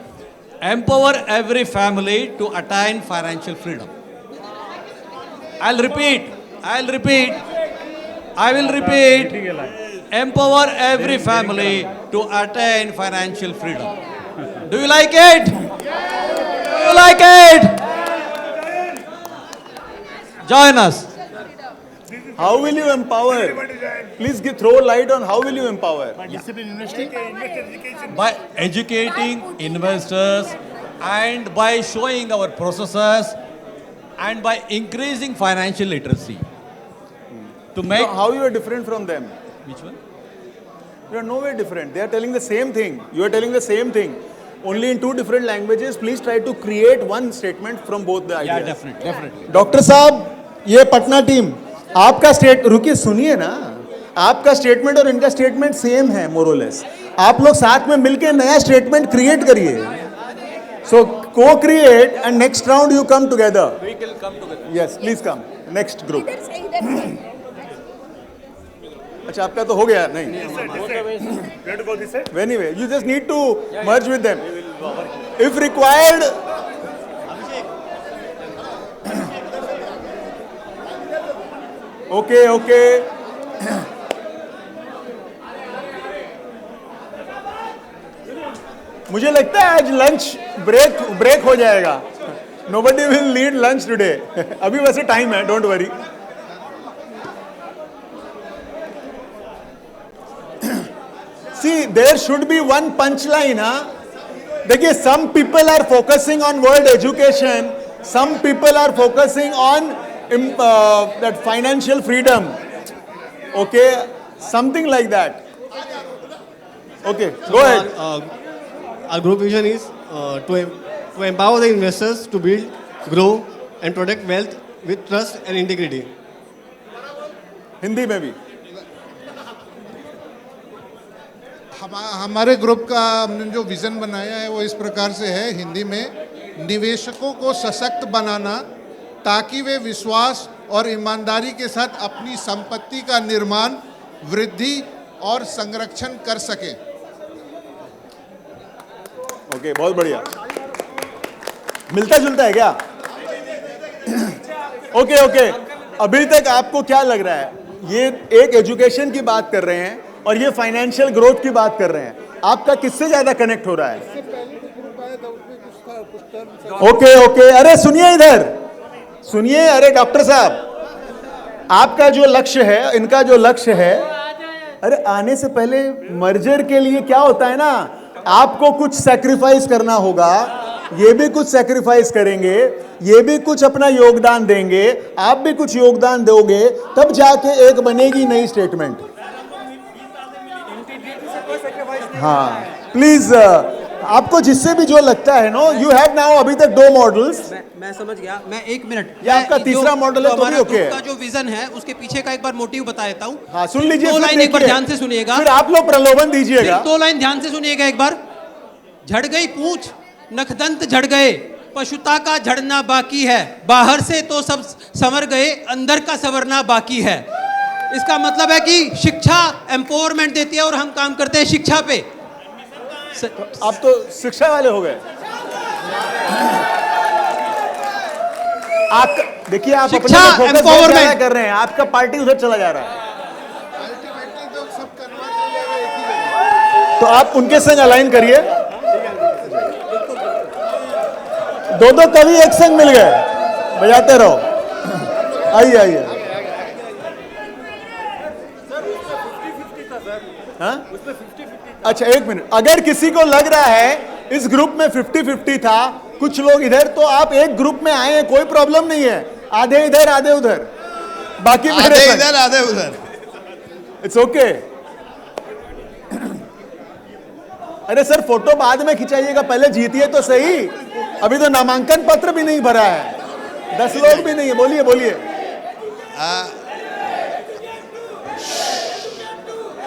empower every family to attain financial freedom. I will repeat. Empower every family to attain financial freedom. Do you like it? Do you like it? Join us. How will you empower? Please throw light on how will you empower? By educating investors and by showing our processes and by increasing financial literacy. To make So how you are different from them? which one? You are nowhere different. They are telling the same thing. You are telling the same thing. Only in two different languages. Please try to create one statement from both the ideas. Yeah, definitely. Doctor साहब, ये Patna team, आपका रुकिए सुनिए ना, आपका statement और इनका statement same है मोरलेस। आप लोग साथ में मिलकर नया स्टेटमेंट क्रिएट करिए। सो को create and next round you come together. We will come together. Yes please come. Next group. अच्छा आपका तो हो गया नहीं? Anyway, you just need to merge with them. If required, okay. मुझे लगता है आज लंच ब्रेक हो जाएगा। Nobody will lead lunch today. अभी वैसे टाइम है, don't worry. See, there should be one punchline, huh? देखिए, some people are focusing on world education, some people are focusing on that financial freedom. Okay, something like that. Okay, go ahead. Our group vision is to empower the investors to build, grow, and protect wealth with trust and integrity. Hindi में भी। हमारे group का हमने जो vision बनाया है वो इस प्रकार से है, हिंदी में, निवेशकों को सशक्त बनाना ताकि वे विश्वास और ईमानदारी के साथ अपनी संपत्ति का निर्माण, वृद्धि और संरक्षण कर सके। ओके, बहुत बढ़िया। मिलता जुलता है क्या? ओके, अभी तक आपको क्या लग रहा है? ये एक एजुकेशन की बात कर रहे हैं, और ये फाइनेंशियल ग्रोथ की बात कर रहे हैं, आपका किससे ज्यादा कनेक्ट हो रहा है? ओके ओके, अरे सुनिए इधर, सुनिए, अरे डॉक्टर साहब, आपका जो लक्ष्य है, इनका जो लक्ष्य है, अरे आने से पहले मर्जर के लिए क्या होता है ना, आपको कुछ सैक्रिफाइस करना होगा, ये भी कुछ सैक्रिफाइस करेंगे, ये भी कुछ अपना योगदान देंगे, आप भी कुछ योगदान दोगे, तब जाके एक बनेगी नई स्टेटमेंट। हाँ प्लीज, आपको जिससे भी जो लगता है नो, यू हैव नाउ अभी तक 2 मॉडल्स। मैं समझ गया, मैं 1 मिनट, ये आपका तीसरा मॉडल है, तो भी ओके है। का जो विजन है उसके पीछे का एक बार मोटिव बता देता हूँ। हाँ सुन लीजिए, 2 लाइन एक बार ध्यान से सुनिएगा, फिर आप लोग प्रलोभन दीजिएगा। 2 लाइन ध्यान से सुनिएगा एक बार। झड़ गई पूंछ, नखदंत झड़ गए, पशुता का झड़ना बाकी है, बाहर से तो सब संवर गए, अंदर का संवरना बाकी है। इसका मतलब है कि शिक्षा एम्पावरमेंट देती है और हम काम करते हैं शिक्षा पे। आप तो शिक्षा वाले हो गए। आप देखिए, आप अपने शिक्षा फोकस एम्पावरमेंट कर रहे हैं, आपका पार्टी उधर चला जा रहा है, तो आप उनके संग अलाइन करिए। 2 कवि एक संग मिल गए, बजाते रहो। आइए आइए। हाँ? अच्छा 1 मिनट, अगर किसी को लग रहा है इस ग्रुप में 50-50 था, कुछ लोग इधर, तो आप एक ग्रुप में आए हैं, कोई प्रॉब्लम नहीं है, आधे इधर आधे उधर, बाकी मेरे इधर आधे उधर, इट्स ओके। अरे सर फोटो बाद में खिंचाइएगा, पहले जीतिए तो सही, अभी तो नामांकन पत्र भी नहीं भरा है, 10 लोग भी नहीं है। बोलिए बोलिए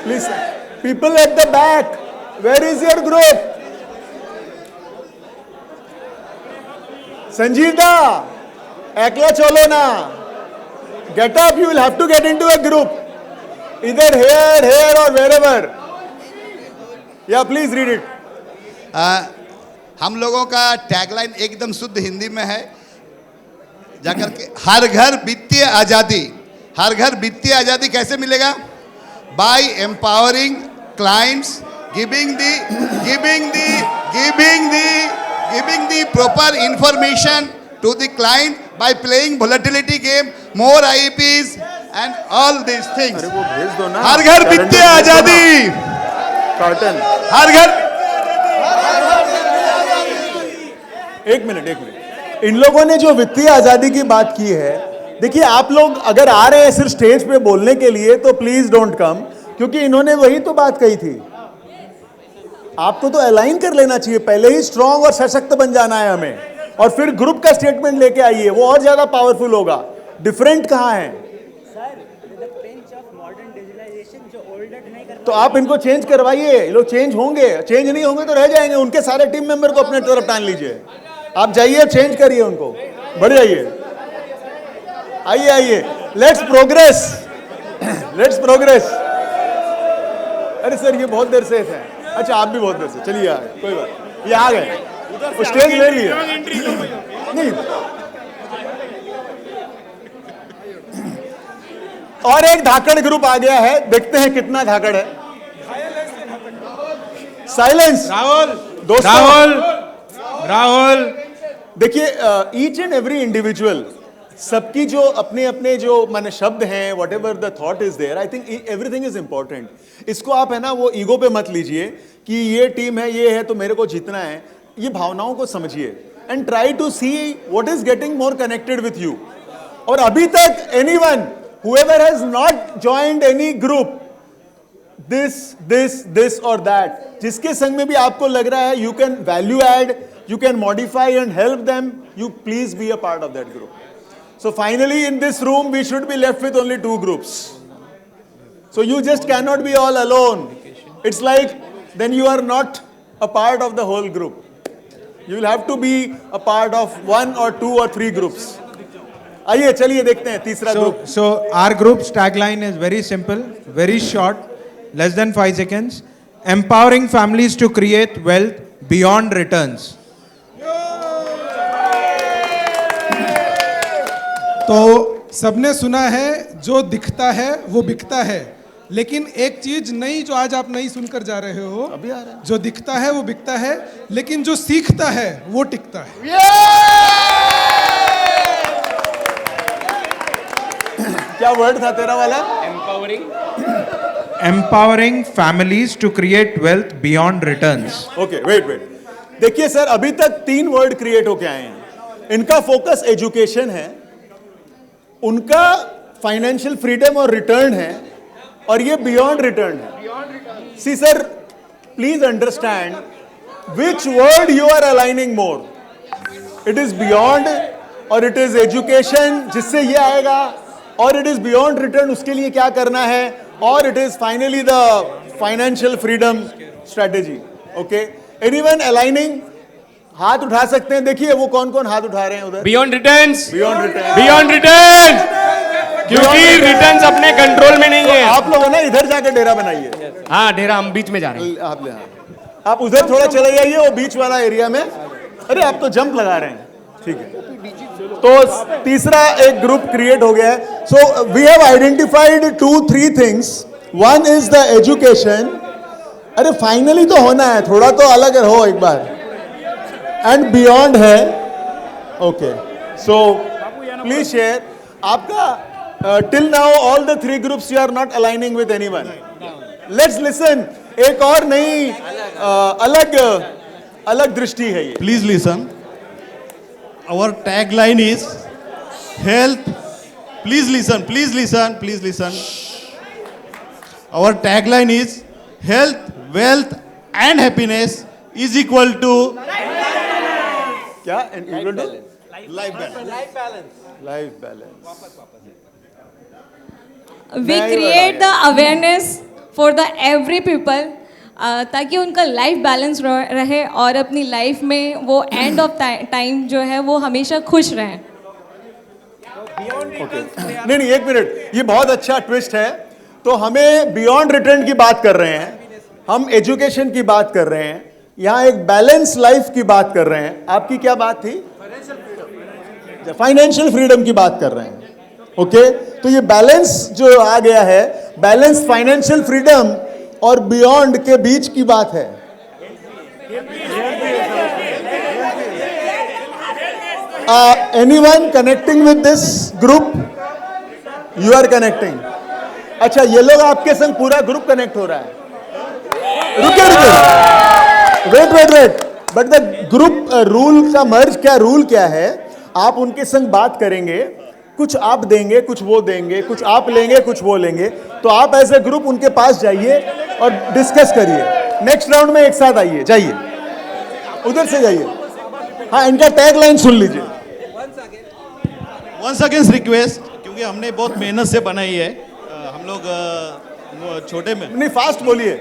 please, people at the back, where is your group? संजीदा, एकला चलो ना, get up, you will have to get into a group, इधर हेयर और वेरेवर। या प्लीज रीड इट। हम लोगों का टैगलाइन एकदम शुद्ध हिंदी में है, जाकर के, हर घर वित्तीय आजादी। हर घर वित्तीय आजादी कैसे मिलेगा? By empowering clients, giving the proper information to the client by playing volatility game, more IEPs and all this things. अरे वो भेज दो ना, हर घर वित्तीय आजादी, कार्टन, हर घर। 1 मिनट, इन लोगों ने जो वित्तीय आजादी की बात की है, देखिए आप लोग अगर आ रहे हैं सिर्फ स्टेज पे बोलने के लिए तो प्लीज डोंट कम, क्योंकि इन्होंने वही तो बात कही थी। आपको तो अलाइन कर लेना चाहिए, पहले ही स्ट्रांग और सशक्त बन जाना है हमें, और फिर ग्रुप का स्टेटमेंट लेके आइए, वो और ज्यादा पावरफुल होगा। डिफरेंट कहाँ है? तो आप इनको चेंज करवाइए, ये लोग चेंज होंगे, चेंज नहीं होंगे तो रह जाएंगे, उनके सारे टीम मेंबर को अपने तरफ टान लीजिए, आप जाइए चेंज करिए उनको, बढ़ जाइए। आइए आइए, लेट्स प्रोग्रेस, लेट्स प्रोग्रेस। अरे सर ये बहुत देर से है, अच्छा आप भी बहुत देर से, चलिए आ गए, कोई बात, ये आ गए, स्टेज ले लिए नहीं। और एक धाकड़ ग्रुप आ गया है, देखते हैं कितना धाकड़ है। साइलेंस। राहुल देखिए, ईच एंड एवरी इंडिविजुअल, सबकी जो अपने अपने जो माने शब्द हैं, whatever the thought is there, I think everything is important. इसको आप है ना वो ईगो पे मत लीजिए कि ये टीम है, ये है तो मेरे को जीतना है। ये भावनाओं को समझिए and try to see what is getting more connected with you. और अभी तक anyone whoever has not joined any group, this or that, जिसके संग में भी आपको लग रहा है you can value add, you can modify and help them, you please be a part of that group. So finally in this room we should be left with only 2 groups. So you just cannot be all alone. It's like then you are not a part of the whole group. You will have to be a part of 1 or 2 or 3 groups. आइए चलिए देखते हैं तीसरा group. So our group's tagline is very simple, very short, less than 5 seconds. Empowering families to create wealth beyond returns. तो सबने सुना है, जो दिखता है वो बिकता है, लेकिन एक चीज नई जो आज आप नई सुनकर जा रहे हो, अभी आ रहा है। जो दिखता है वो बिकता है, लेकिन जो सीखता है वो टिकता है। क्या वर्ड था तेरा वाला? Empowering families to create wealth beyond returns. Okay, wait. देखिए सर, अभी तक 3 वर्ड क्रिएट होके आए हैं। इनका फोकस एजुकेशन है, उनका फाइनेंशियल फ्रीडम और रिटर्न है, और ये बियॉन्ड रिटर्न है। See sir, please understand which word you are aligning more. It is beyond or it is education, जिससे ये आएगा, और इट इज बियॉन्ड रिटर्न, उसके लिए क्या करना है, और it is finally the financial freedom strategy. Okay, anyone aligning? हाथ उठा सकते हैं। देखिए वो कौन कौन हाथ उठा रहे हैं उधर। Beyond returns, beyond return, beyond returns, क्योंकि रिटर्न्स अपने कंट्रोल में नहीं है। आप लोग ना इधर जाके डेरा बनाइए। हाँ, डेरा हम बीच में जा रहे हैं। आप उधर थोड़ा चले जाइए, वो बीच वाला एरिया में। अरे आप तो जंप लगा रहे हैं, ठीक है। तो तीसरा एक ग्रुप क्रिएट हो गया है। So we have identified 2-3 things. One is the education. अरे फाइनली तो होना है, थोड़ा तो अलग हो एक बार। एंड बियॉन्ड है। ओके, सो प्लीज शेयर आपका till now all the 3 groups you are not aligning with anyone. Let's listen, एक और नई अलग दृष्टि है ये। Please listen. Our tagline is health. Please listen, please listen, please listen. Our tagline is health, wealth and happiness is equal to क्या? life balance. Life balance. We create the awareness for the every people, ताकि उनका life balance रहे और अपनी life में वो end of time जो है वो हमेशा खुश रहें। नहीं, एक मिनट, ये बहुत अच्छा ट्विस्ट है। तो हमें बियॉन्ड रिटर्न की बात कर रहे हैं, हम एजुकेशन की बात कर रहे हैं, यहाँ एक बैलेंस लाइफ की बात कर रहे हैं। आपकी क्या बात थी? फाइनेंशियल फ्रीडम की बात कर रहे हैं। ओके, तो ये बैलेंस जो आ गया है, बैलेंस फाइनेंशियल फ्रीडम और बियॉन्ड के बीच की बात है। Anyone connecting with this group? You are connecting. अच्छा, ये लोग आपके संग पूरा ग्रुप कनेक्ट हो रहा है। रुके, wait, but the group rule का मर्ज क्या, रूल क्या है? आप उनके संग बात करेंगे, कुछ आप देंगे, कुछ वो देंगे, कुछ आप लेंगे, कुछ वो लेंगे। तो आप एज ए ग्रुप उनके पास जाइए और डिस्कस करिए। नेक्स्ट राउंड में एक साथ आइए, जाइए उधर से जाइए। हाँ, इनका टैग लाइन सुन लीजिए। once again request, क्योंकि हमने बहुत मेहनत से बनाई है। हम लोग छोटे में नहीं, फास्ट बोलिए।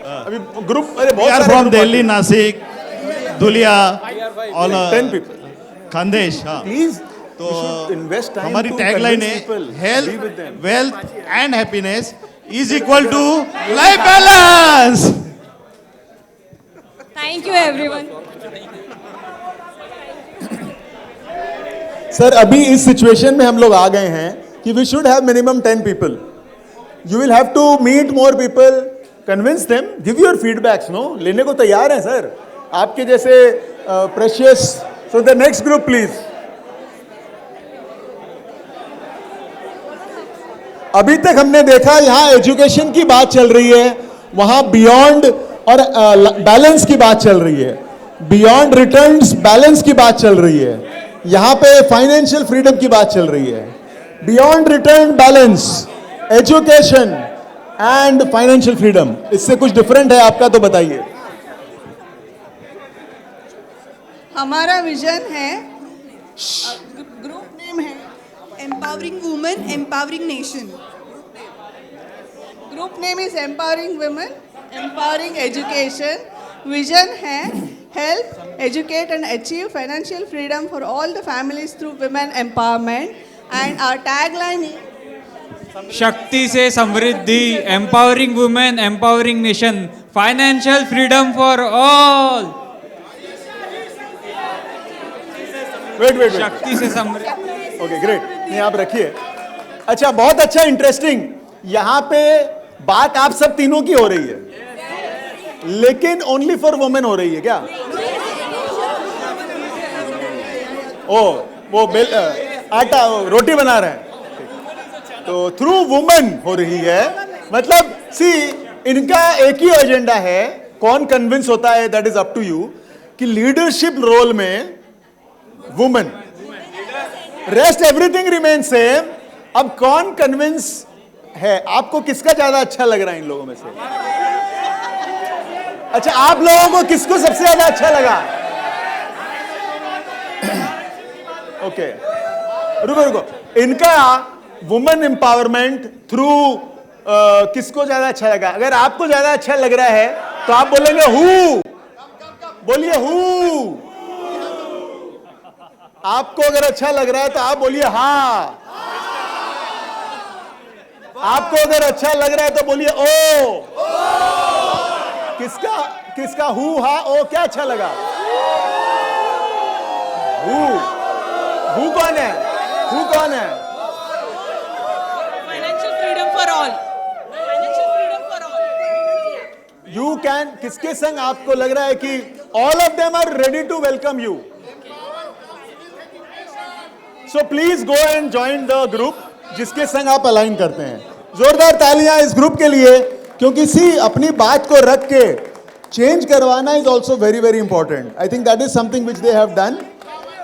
अभी ग्रुप, अरे बहुत सारे from Delhi, Nashik, Dhulia, all 10 people, Khandesh. हाँ, प्लीज। तो हमारी टैगलाइन है health, wealth and happiness is equal to life balance. Thank you everyone. Sir, अभी इस सिचुएशन में हम लोग आ गए हैं कि we should have minimum 10 people. You will have to meet more people, convince them, give your feedbacks. No, लेने को तैयार हैं सर, आपके जैसे precious. So the next group, please. अभी तक हमने देखा यहाँ एजुकेशन की बात चल रही है, वहां बियॉन्ड और बैलेंस की बात चल रही है, बियॉन्ड रिटर्न्स बैलेंस की बात चल रही है, यहाँ पे फाइनेंशियल फ्रीडम की बात चल रही है। Beyond return, balance, education and financial freedom, इससे कुछ डिफरेंट है आपका तो बताइए। हमारा विजन है, ग्रुप नेम है empowering women, empowering nation. Group name is empowering women, empowering education. Vision है help, educate and achieve financial freedom for all the families through women empowerment. And our tagline is शक्ति से समृद्धि, empowering women, empowering nation, financial freedom for all. Wait, शक्ति से समृद्धि। Okay, great. नहीं, आप रखिए। अच्छा, बहुत अच्छा, इंटरेस्टिंग। यहाँ पे बात आप सब तीनों की हो रही है, लेकिन ओनली फॉर वुमेन हो रही है क्या? वो आटा रोटी बना रहे हैं, तो थ्रू वुमेन हो रही है। मतलब सी, इनका एक ही एजेंडा है, कौन कन्विंस होता है that is up to you, कि लीडरशिप रोल में women, rest everything remain same. अब कौन कन्विंस है? आपको किसका ज्यादा अच्छा लग रहा है इन लोगों में से? अच्छा, आप लोगों को किसको सबसे ज्यादा अच्छा लगा? ओके, रुको, इनका वुमेन एम्पावरमेंट थ्रू किसको ज्यादा अच्छा लगा? अगर आपको ज्यादा अच्छा लग रहा है तो आप बोलेंगे हु, बोलिए हु। आपको अगर अच्छा लग रहा है तो आप बोलिए हाँ। आपको अगर अच्छा लग रहा है तो बोलिए ओ। किसका हु, हा, ओ क्या अच्छा लगा? हु कौन है? हु कौन है? Financial freedom for all, financial freedom for all. You can, किसके संग आपको लग रहा है कि all of them are ready to welcome you? So please go and join the group जिसके संग आप अलाइन करते हैं। जोरदार तालियां इस ग्रुप के लिए, क्योंकि सी अपनी बात को रख के चेंज करवाना is also very very important. I think that is something which they have done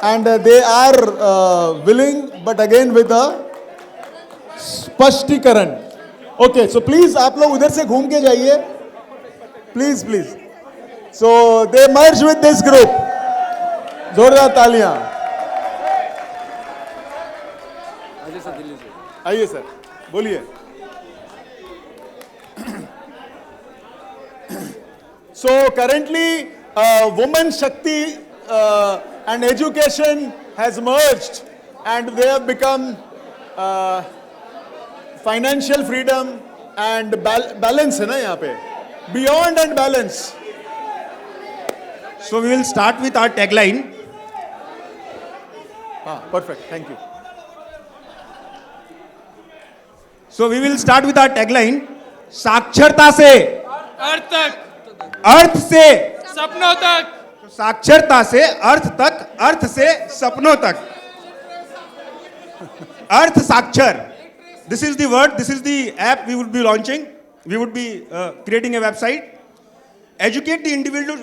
and they are willing, but again with a स्पष्टीकरण। ओके, सो प्लीज आप लोग उधर से घूम के जाइए, please please. So they merge with this group. जोरदार तालियां। आइए सर, बोलिए। So currently, women Shakti and education has merged, and they have become financial freedom and balance है ना यहाँ पे, beyond and balance. So we will start with our tagline. हाँ, perfect, thank you. So we will start with our tagline. साक्षरता से अर्थ तक, अर्थ से सपनों तक। साक्षरता से अर्थ तक, अर्थ से सपनों तक। अर्थ साक्षर. This is the word, this is the app we would be launching. We would be creating a website. Educate the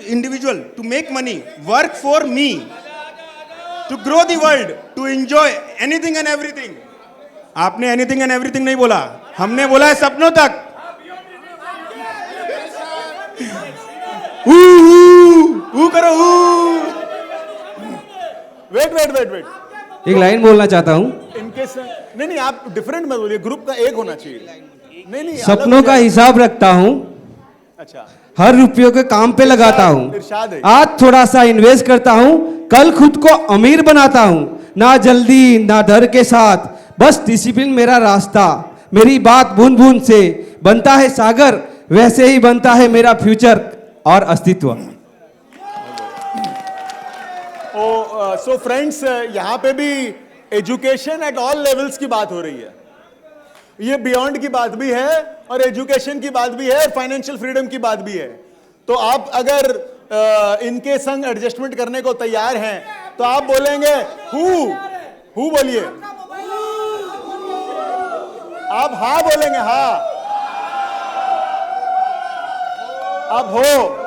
individual to make money, work for me, to grow the world, to enjoy anything and everything. आपने anything and everything नहीं बोला, हमने बोला है सपनों तक। करो wait. एक लाइन बोलना चाहता हूँ। इनके नहीं, आप डिफरेंट मत बोलिए, ग्रुप का एक होना चाहिए। नहीं, सपनों का हिसाब रखता हूँ, अच्छा, हर रुपयों के काम पे लगाता हूँ, इरशाद है। आज थोड़ा सा इन्वेस्ट करता हूँ, कल खुद को अमीर बनाता हूँ। ना जल्दी ना डर के साथ, बस डिसिप्लिन मेरा रास्ता। मेरी बात बूंद बूंद से बनता है सागर, वैसे ही बनता है मेरा फ्यूचर और अस्तित्व। सो फ्रेंड्स, यहाँ पे भी एजुकेशन एट ऑल लेवल्स की बात हो रही है। ये बियॉन्ड की बात भी है और एजुकेशन की बात भी है और फाइनेंशियल फ्रीडम की बात भी है। तो आप अगर इनके संग एडजस्टमेंट करने को तैयार हैं तो आप बोलेंगे हु बोलिए। आप हाँ बोलेंगे, हाँ। आप हो।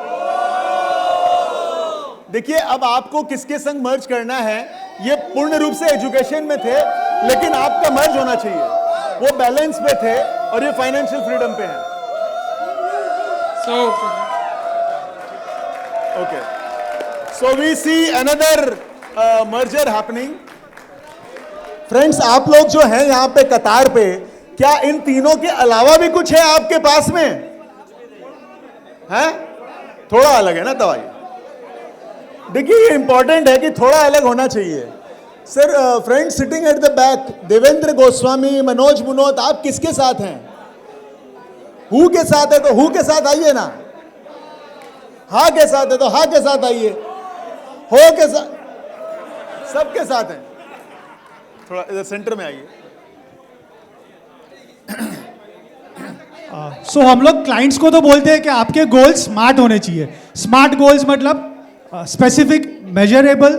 देखिए, अब आपको किसके संग मर्ज करना है, ये पूर्ण रूप से एजुकेशन में थे, लेकिन आपका मर्ज होना चाहिए। वो बैलेंस पे थे और ये फाइनेंशियल फ्रीडम पे है। Okay, so we see another merger happening. Friends, आप लोग जो हैं यहाँ पे कतार पे, क्या इन तीनों के अलावा भी कुछ है आपके पास में? है? थोड़ा अलग है ना दवाई। देखिए, ये इंपॉर्टेंट है कि थोड़ा अलग होना चाहिए। Sir, friends sitting at the back, Devendra Goswami, Manoj Munot, आप किसके साथ हैं? हु के साथ है तो हु के साथ आइए ना। हा के साथ है तो हा के साथ आइए। हो के साथ, सबके साथ हैं। थोड़ा इधर सेंटर में आइए। सो हम लोग क्लाइंट्स को तो बोलते हैं कि आपके गोल्स स्मार्ट होने चाहिए. स्मार्ट गोल्स मतलब specific, measurable,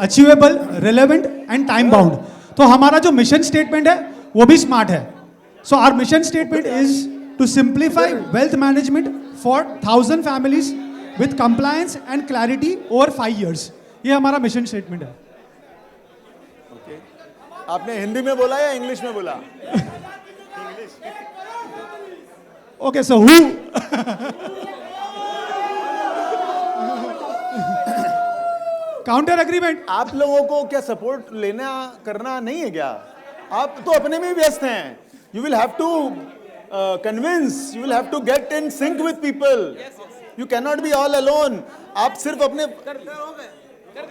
achievable, relevant and time bound. तो हमारा जो मिशन स्टेटमेंट है वो भी स्मार्ट है. So our mission statement is to simplify wealth management for 1000 families with compliance and clarity over 5 years. ये हमारा मिशन स्टेटमेंट है. आपने हिंदी में बोला या इंग्लिश में बोला? Okay, so who counter agreement. आप लोगों को क्या सपोर्ट लेना करना नहीं है क्या? आप तो अपने में ही व्यस्त हैं. You will have to convince, you will have to get in sync with people. You can not be all alone. आप सिर्फ अपने,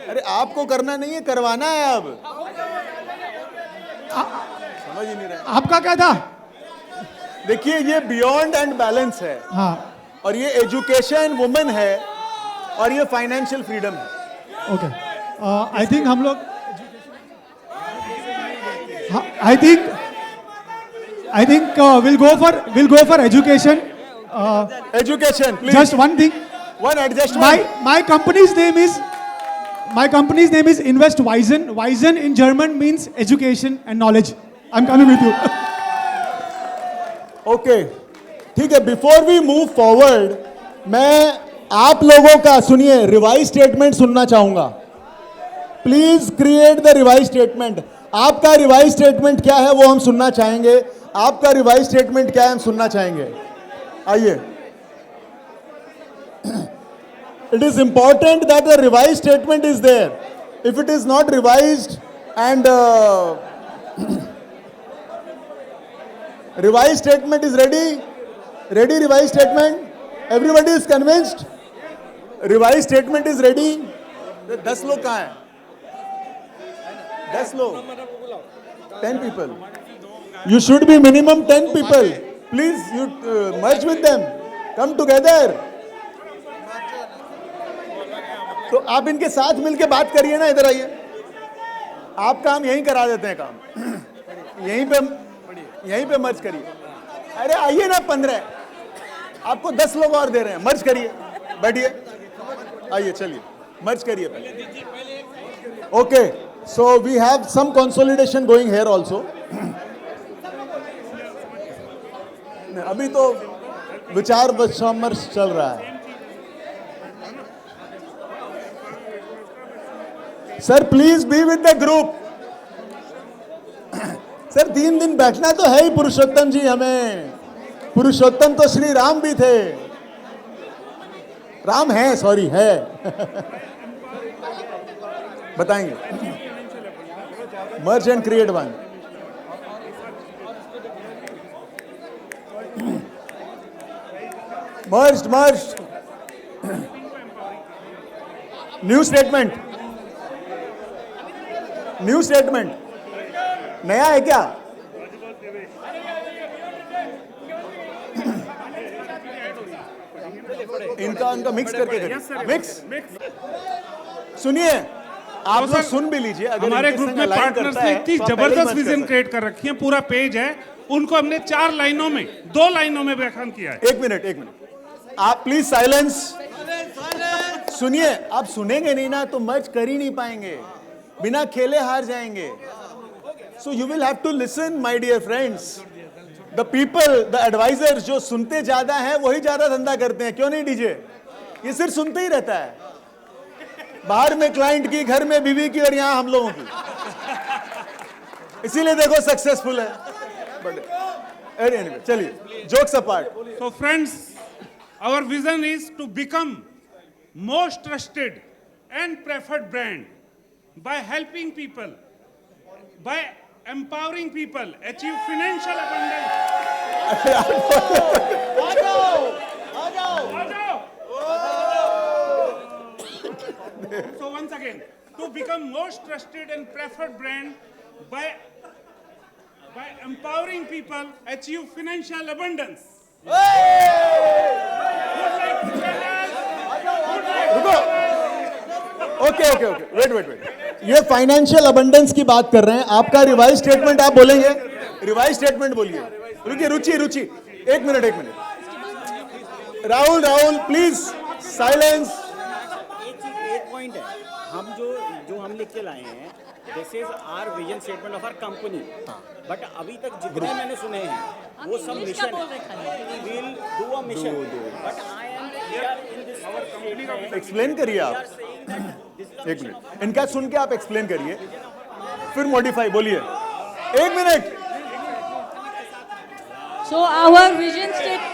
अरे आपको करना नहीं है, करवाना है. अब समझ ही नहीं रहे. आपका क्या था? देखिए, ये बियॉन्ड एंड बैलेंस है. हाँ. और ये एजुकेशन वुमेन है और ये फाइनेंशियल फ्रीडम है. ओके, आई थिंक हम लोग, I think we'll go for education. Education, please. Just one thing. One adjustment. My company's name is Invest Wizen. Wizen in German means education and knowledge. I'm coming with you. Okay, ठीक है. Before we move forward, मैं आप लोगों का, सुनिए, revise statement सुनना चाहूंगा. Please create the revise statement. आपका रिवाइज स्टेटमेंट क्या है वो हम सुनना चाहेंगे. आपका रिवाइज स्टेटमेंट क्या है हम सुनना चाहेंगे. आइए. It is important that the revise statement is there. If it is not revised and revised statement is ready. Revised statement. Everybody is convinced. Revised statement is ready. 10 लोग कहाँ हैं? 10 लोग. 10 people. You should be minimum 10 people. Please, you merge with them. Come together. तो आप इनके साथ मिलके बात करिए ना. इधर आइए. आप काम यहीं करा देते हैं. काम यहीं पे मर्ज करिए. अरे आइए ना. 15 आपको 10 लोग और दे रहे हैं. मर्ज करिए. बैठिए. आइए, चलिए मर्ज करिए पहले. Okay, so we have some consolidation going here also. अभी तो विचार विमर्श चल रहा है. Sir please be with the group. Sir 3 दिन बैठना तो है ही पुरुषोत्तम जी. हमें पुरुषोत्तम तो श्री राम भी थे. राम है, सॉरी है. बताएंगे. मर्ज and create one. Merge. New statement. नया है क्या? इनका मिक्स करके करिए. मिक्स. सुनिए, आप लोग सुन भी लीजिए. अगर हमारे ग्रुप में पार्टनर्स ने इतनी जबरदस्त विजन क्रिएट कर रखी है. पूरा पेज है. उनको हमने 4 लाइनों में, 2 लाइनों में व्याख्यान किया है. एक मिनट. आप प्लीज साइलेंस. सुनिए, आप सुनेंगे नहीं ना तो मर्ज कर ही नहीं पाएंगे. बिना खेले हार जाएंगे. So you will have to listen, my dear friends. The people, the advisors जो सुनते ज्यादा हैं वही ज्यादा धंधा करते हैं. क्यों नहीं डीजे? ये सिर्फ सुनते ही रहता है. बाहर में क्लाइंट की, घर में बीवी की और यहाँ हम लोगों की. इसीलिए देखो सक्सेसफुल है. Anyway, चलिए, jokes apart. So friends, our vision is to become most trusted and preferred brand by helping people, by empowering people, achieve financial abundance. So once again, to become most trusted and preferred brand by empowering people, achieve financial abundance. Okay. Wait. ये financial abundance की बात कर रहे हैं. आपका revise statement आप बोलेंगे. Revise statement बोलिए. रुचि. एक मिनट राहुल प्लीज साइलेंस। एक पॉइंट है, हम जो हम लिख के लाए हैं, this is our vision statement of our company, but अभी तक जितने मैंने सुने हैं वो सब mission will do a mission, but I am here in this explain करिए आप, एक मिनट इनका सुन के आप एक्सप्लेन करिए, फिर मॉडिफाई बोलिए, एक minute. So our vision statement.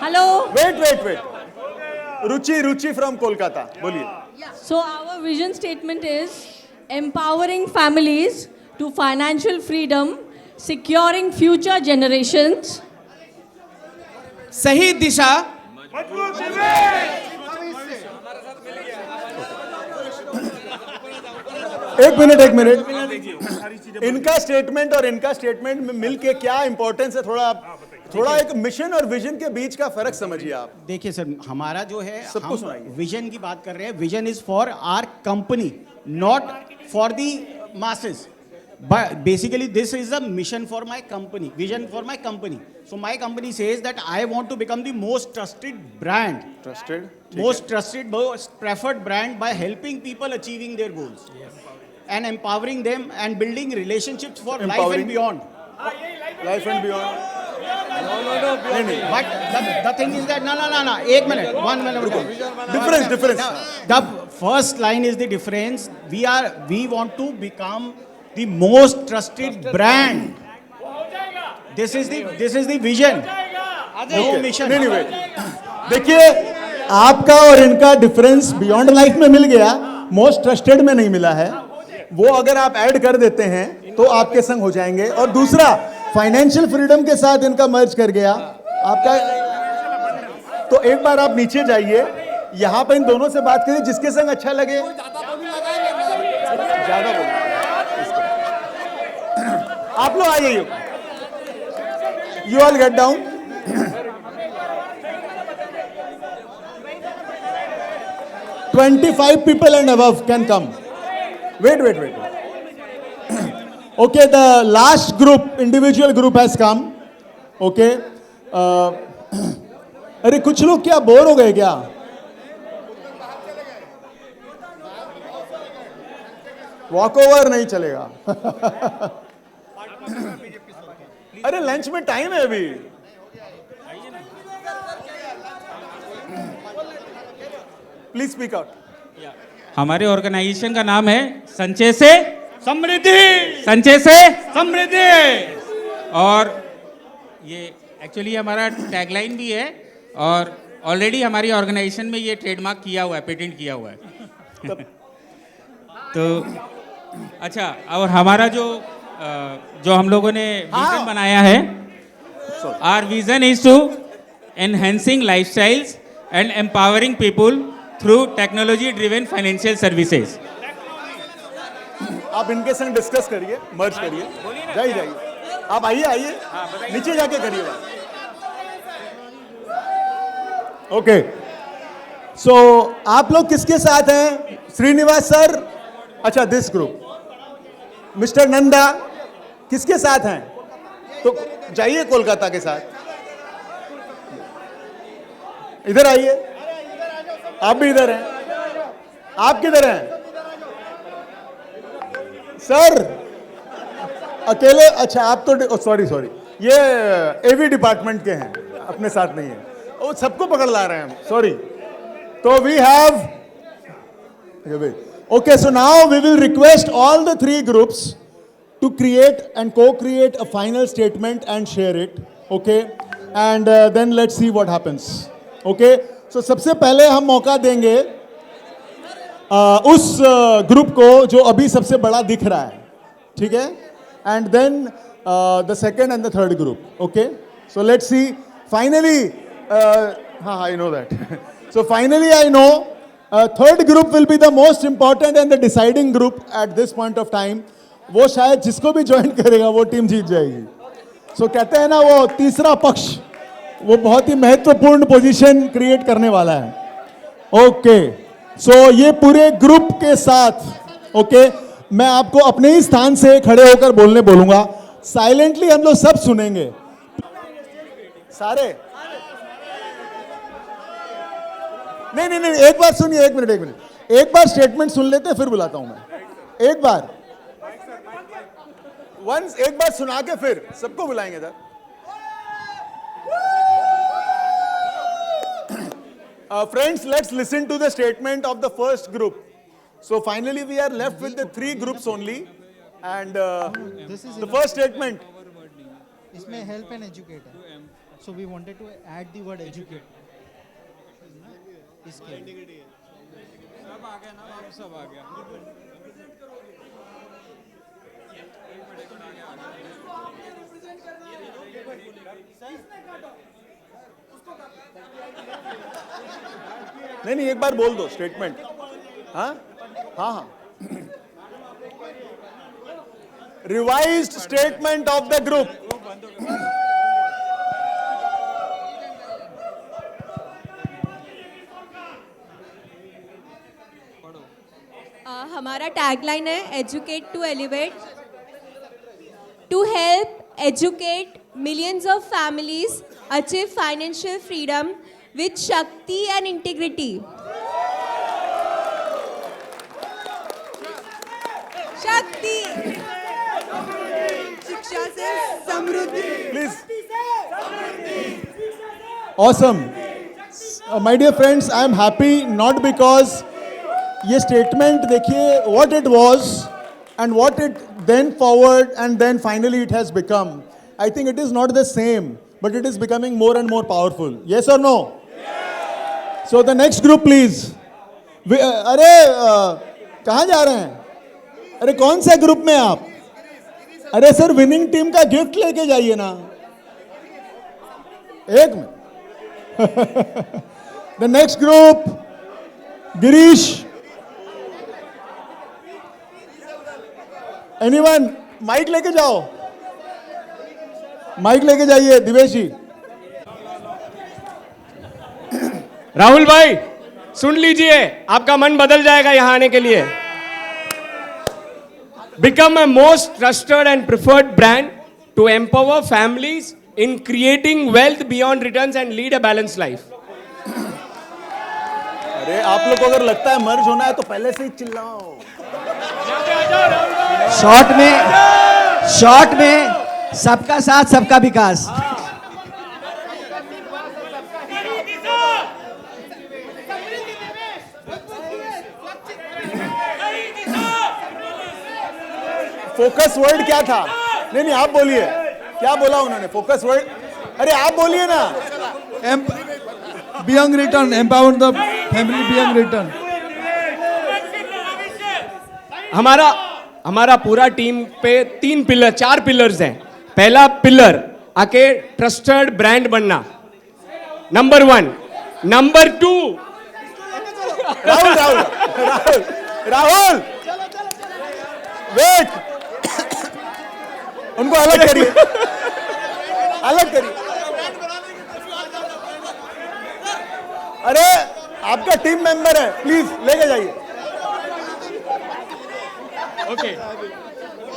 Hello. Wait. Ruchi from Kolkata. बोलिए. So our vision statement is empowering families to financial freedom, securing future generations. सही दिशा, एक मिनट इनका स्टेटमेंट और इनका स्टेटमेंट में मिलके क्या इंपॉर्टेंस है, थोड़ा एक मिशन और विजन के बीच का फर्क समझिए आप। देखिए सर, हमारा जो है सबको हम सुनाइए। विजन की बात कर रहे हैं, vision is for our company, not for the masses, but basically this is a mission for my company, vision for my company. So my company says that I want to become the most trusted brand, most preferred brand by helping people achieving their goals, and empowering them and building relationships for life and beyond. Life and beyond. But the thing is that no. एक minute, 1 minute. Difference. The first line is the difference. We want to become the most trusted brand. This is the vision. No mission. Anyway, देखिए आपका और इनका difference beyond life में मिल गया, most trusted में नहीं मिला है, वो अगर आप ऐड कर देते हैं तो आपके संग हो जाएंगे। और दूसरा फाइनेंशियल फ्रीडम के साथ इनका मर्ज कर गया आपका। तो एक बार आप नीचे जाइए, यहां पे इन दोनों से बात करिए, जिसके संग अच्छा लगे ज्यादा बोलो। आप लोग आइए, you all get down. $25 people and above can come. Wait. Okay, the last group, individual group has come. Okay. अरे कुछ लोग क्या बोर हो गए क्या? वॉक ओवर नहीं चलेगा। अरे लंच में टाइम है अभी। Please speak out. हमारे ऑर्गेनाइजेशन का नाम है संचय से समृद्धि, और ये एक्चुअली हमारा टैगलाइन भी है, और ऑलरेडी हमारी ऑर्गेनाइजेशन में ये ट्रेडमार्क किया हुआ है, पेटेंट किया हुआ है। तो अच्छा, और हमारा जो हम लोगों ने विजन बनाया है, our vision is to enhancing lifestyles and empowering people through technology driven financial services. आप इनके संग डिस्कस करिए, मर्ज करिए, जाइए आप आइए नीचे जाके करिए बात। ओके, सो आप लोग किसके साथ हैं? श्रीनिवास सर, अच्छा दिस ग्रुप, मिस्टर नंदा किसके साथ हैं? तो जाइए कोलकाता के साथ, इधर आइए, आप भी इधर हैं, आप किधर हैं सर? अकेले? अच्छा आप तो सॉरी ये एवी डिपार्टमेंट के हैं, अपने साथ नहीं है, वो सबको पकड़ ला रहे हैं हम, सॉरी। तो we have, okay, so now we will request all the 3 groups to create and co-create a final statement and share it, okay, and then let's see what happens, okay. So सबसे पहले हम मौका देंगे उस group को जो अभी सबसे बड़ा दिख रहा है, ठीक है, and then the second and the third group, okay. So let's see, finally, I know that. So finally I know third group will be the most important and the deciding group at this point of time. वो शायद जिसको भी join करेगा वो team जीत जाएगी। So कहते हैं ना, वो तीसरा पक्ष वो बहुत ही महत्वपूर्ण पोजीशन क्रिएट करने वाला है। ओके, सो ये पूरे ग्रुप के साथ, ओके, मैं आपको अपने ही स्थान से खड़े होकर बोलने बोलूंगा, साइलेंटली हम लोग सब सुनेंगे। सारे नहीं नहीं नहीं, एक बार सुनिए, एक मिनट, एक बार स्टेटमेंट सुन लेते फिर बुलाता हूं मैं। एक बार वंस, एक बार सुना के फिर सबको बुलाएंगे sir. Friends, let's listen to the statement of the first group. So finally we are left with the 3 groups only, and the first statement. इसमें help and educate है. So we wanted to add the word educate. इसके सब आ गया ना, अब सब आ गया। नहीं नहीं, एक बार बोल दो स्टेटमेंट। हाँ हाँ हाँ, revised statement of the group. हमारा टैगलाइन है educate to elevate, to help educate millions of families achieve financial freedom with Shakti and integrity. Shakti. शिक्षा से समृद्धि. Please. Awesome. My dear friends, I am happy not because ये statement देखिए what it was and what it then forward and then finally it has become. I think it is not the same, but it is becoming more and more powerful. Yes or no? Yes. So the next group, please. अरे कहाँ जा रहे हैं? अरे कौन से group में आप? अरे सर विनिंग टीम का गिफ्ट लेके जाइए ना। एक मिनट। The next group, Girish. Anyone? Mike लेके जाओ। माइक लेके जाइए दिवेश जी। राहुल भाई सुन लीजिए, आपका मन बदल जाएगा यहाँ आने के लिए। Become a most trusted and preferred brand to empower families in creating wealth beyond returns and lead a balanced life. अरे आप लोग को अगर लगता है मर्ज होना है तो पहले से ही चिल्लाओ। शॉर्ट में सबका साथ सबका विकास। फोकस वर्ड क्या था? नहीं नहीं, आप बोलिए, क्या बोला उन्होंने? फोकस वर्ड, अरे आप बोलिए ना। Beyond return, empower the family beyond return. हमारा पूरा टीम पे 4 पिलर्स हैं। पहला पिलर आके ट्रस्टेड ब्रांड बनना, नंबर 1। नंबर 2, राहुल वेट, उनको अलग करिए, अलग करिए। अरे आपका टीम मेंबर है, प्लीज लेके जाइए। ओके,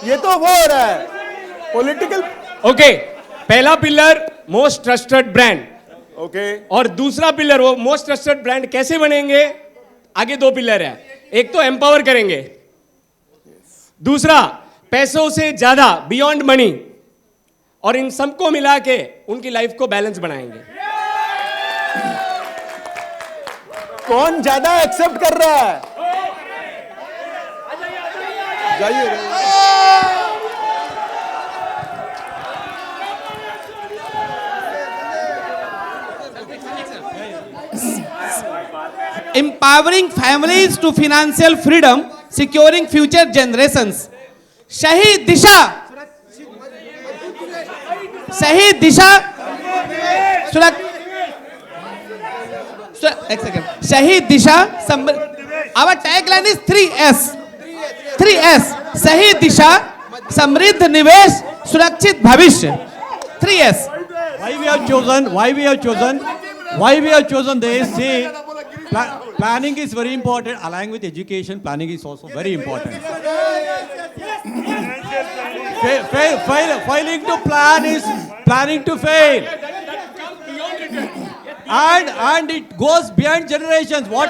ये तो वो हो रहा है पॉलिटिकल। ओके, पहला pillar most trusted brand. Okay, और दूसरा पिलर, वो मोस्ट ट्रस्टेड ब्रांड कैसे बनेंगे? आगे 2 पिलर है। एक तो एम्पावर करेंगे, दूसरा पैसों से ज्यादा बियॉन्ड मनी, और इन सबको मिला के उनकी लाइफ को बैलेंस बनाएंगे। कौन ज्यादा एक्सेप्ट कर रहा है? जाइए। Empowering families to financial freedom, securing future generations. सही दिशा एक सेकंड, सही दिशा। Our tagline is 3S. 3S, सही दिशा, समृद्ध निवेश, सुरक्षित भविष्य। 3S. Why we have chosen this? See, planning is very important. Along with education, planning is also very important. Failing to plan is planning to fail. and it goes beyond generations. What?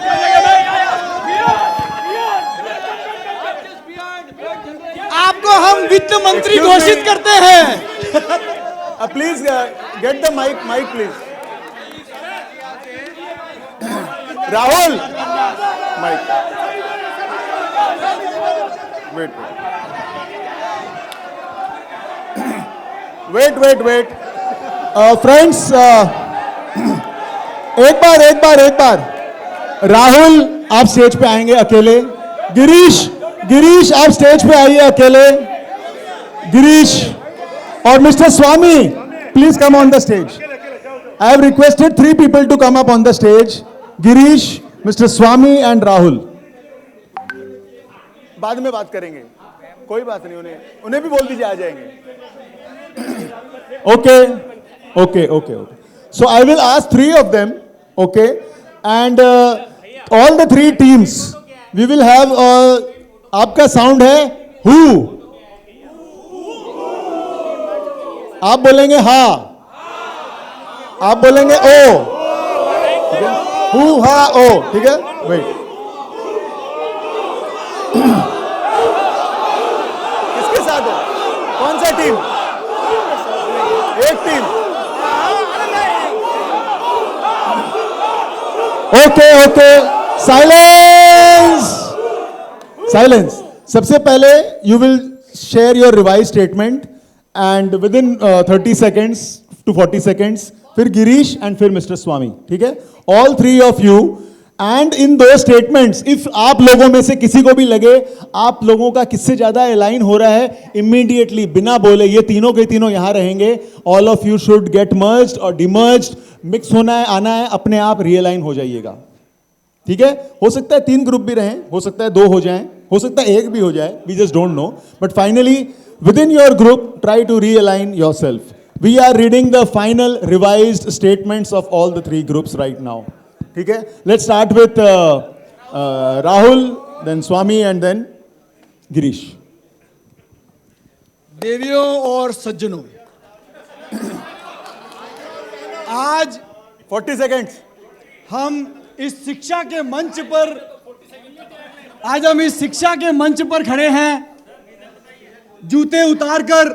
आपको हम वित्त मंत्री घोषित करते हैं. Please get the mic, please. Rahul, mic. Wait. Friends, एक बार. राहुल, आप stage पे आएंगे अकेले. गिरीश, आप स्टेज पे आइए अकेले. गिरीश और mister Swami, please come on the stage. I have requested 3 people to come up on the stage. Girish, Mr. Swami and Rahul. बाद में बात करेंगे, कोई बात नहीं, उन्हें भी बोल दीजिए आ जाएंगे. Okay. So I will ask 3 of them, okay, and all the 3 teams, we will have आपका साउंड है who. आप बोलेंगे हाँ, आप बोलेंगे ओ, ठीक है, हु हा ओ, ठीक है. वेट, किसके साथ हो, कौन सा टीम? एक टीम. Okay, silence. सबसे पहले you will share your revise statement and within 30 seconds to 40 seconds, फिर गिरीश and फिर मिस्टर स्वामी, ठीक है. All 3 of you, and in those statements, if आप लोगों में से किसी को भी लगे आप लोगों का किससे ज्यादा अलाइन हो रहा है, immediately बिना बोले, ये तीनों के तीनों यहां रहेंगे. All of you should get merged और demerged, mix होना है, आना है, अपने आप रियलाइन हो जाइएगा, ठीक है. हो सकता है 3 ग्रुप भी रहें, हो सकता है 2 हो जाएं, हो सकता है 1 भी हो जाए, we just don't know, but finally within your group, try to realign yourself. We are reading the final revised statements of all the 3 groups right now. ठीक है? Let's start with Rahul, then Swami, and then Girish. देवियों और सज्जनों, आज 40 seconds. हम इस शिक्षा के मंच पर खड़े हैं, जूते उतारकर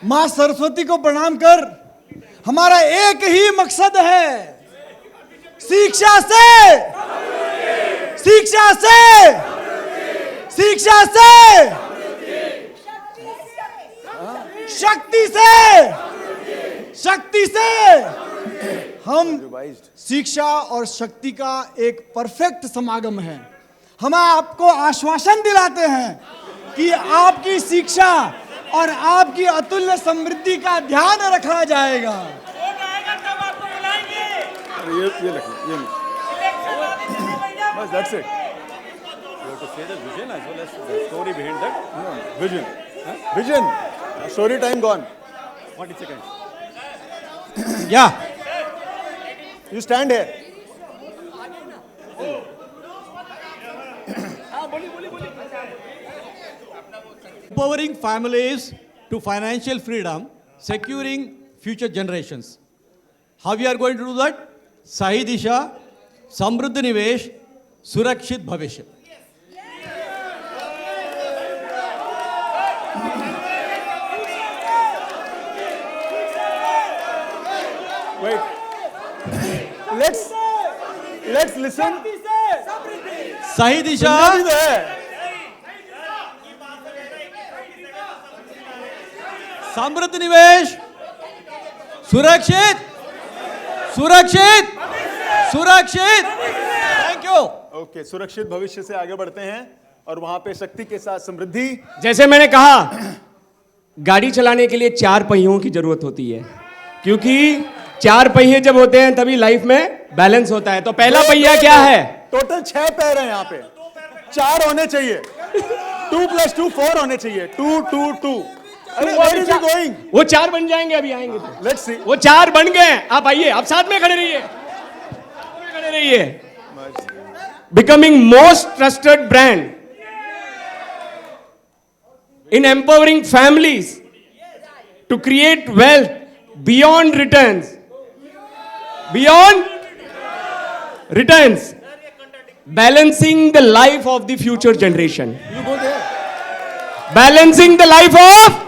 मां सरस्वती को प्रणाम कर. हमारा एक ही मकसद है, शिक्षा से शक्ति से हम शिक्षा और शक्ति का एक परफेक्ट समागम है. हम आपको आश्वासन दिलाते हैं कि आपकी शिक्षा और आपकी अतुल्य समृद्धि का ध्यान रखा जाएगा. ये लिख लो, बस, that's it. You have to say the vision as well as the story behind that. No, vision. Vision. Story time gone. 40 seconds. Yeah. You stand here. Empowering families to financial freedom, securing future generations. How we are going to do that? Sahi Disha, Samruddh Nivesh, Surakshit Bhavishya. Wait. Let's listen. Sahi Disha. समृद्ध निवेश, सुरक्षित. Thank you. Okay, सुरक्षित भविष्य से आगे बढ़ते हैं और वहां पे शक्ति के साथ समृद्धि. जैसे मैंने कहा, गाड़ी चलाने के लिए 4 पहियों की जरूरत होती है, क्योंकि 4 पहिए जब होते हैं तभी लाइफ में बैलेंस होता है. तो पहला पहिया क्या है? टोटल 6 पैर हैं यहाँ पे, 4 होने चाहिए. 2 + 2 4 होने चाहिए. 2 2 2. अरे वो 4 बन जाएंगे, अभी आएंगे तो. Let's see. वो 4 बन गए. आप आइए, आप साथ में खड़े रहिए. Becoming most trusted brand in empowering families to create wealth beyond returns. beyond returns, balancing the life of the future generation. You go there. Balancing the life of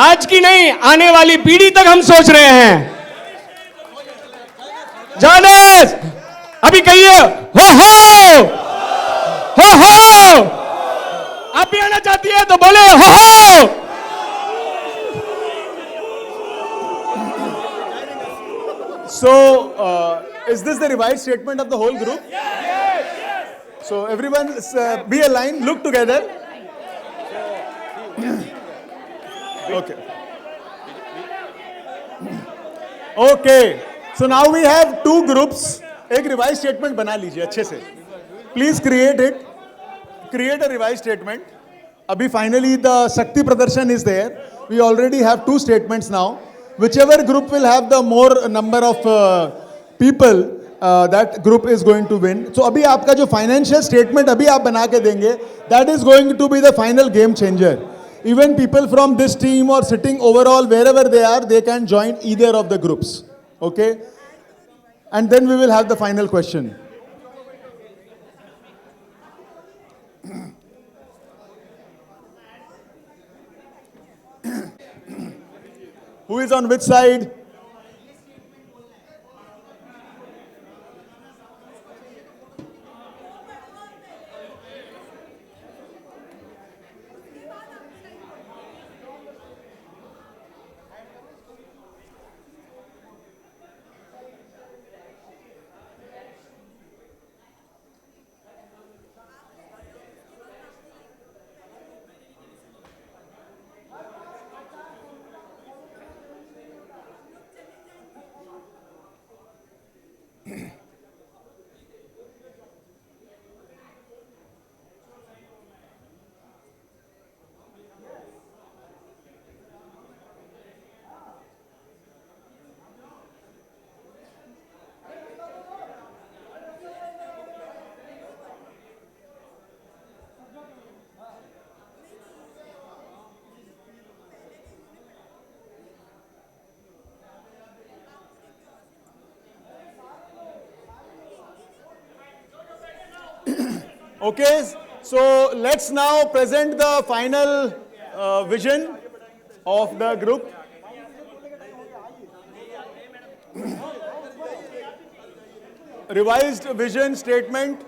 आज की नहीं, आने वाली पीढ़ी तक हम सोच रहे हैं. जानस, अभी कहिए हो आप भी आना चाहती है तो बोले हो. So, is this the revised statement of the whole group? Yes. So everyone be aligned, look together. Okay. Okay. So now we have two groups. एक revised statement बना लीजिए अच्छे से. Please create it. Create a revised statement. अभी finally the Shakti Pradarshan is there. We already have two statements now. Whichever group will have the more number of people, that group is going to win. So अभी आपका जो financial statement अभी आप बना के देंगे, that is going to be the final game changer. Even people from this team or sitting overall wherever they are, they can join either of the groups. Okay? And then we will have the final question. Who is on which side? Okay, so let's now present the final vision of the group. Revised vision statement.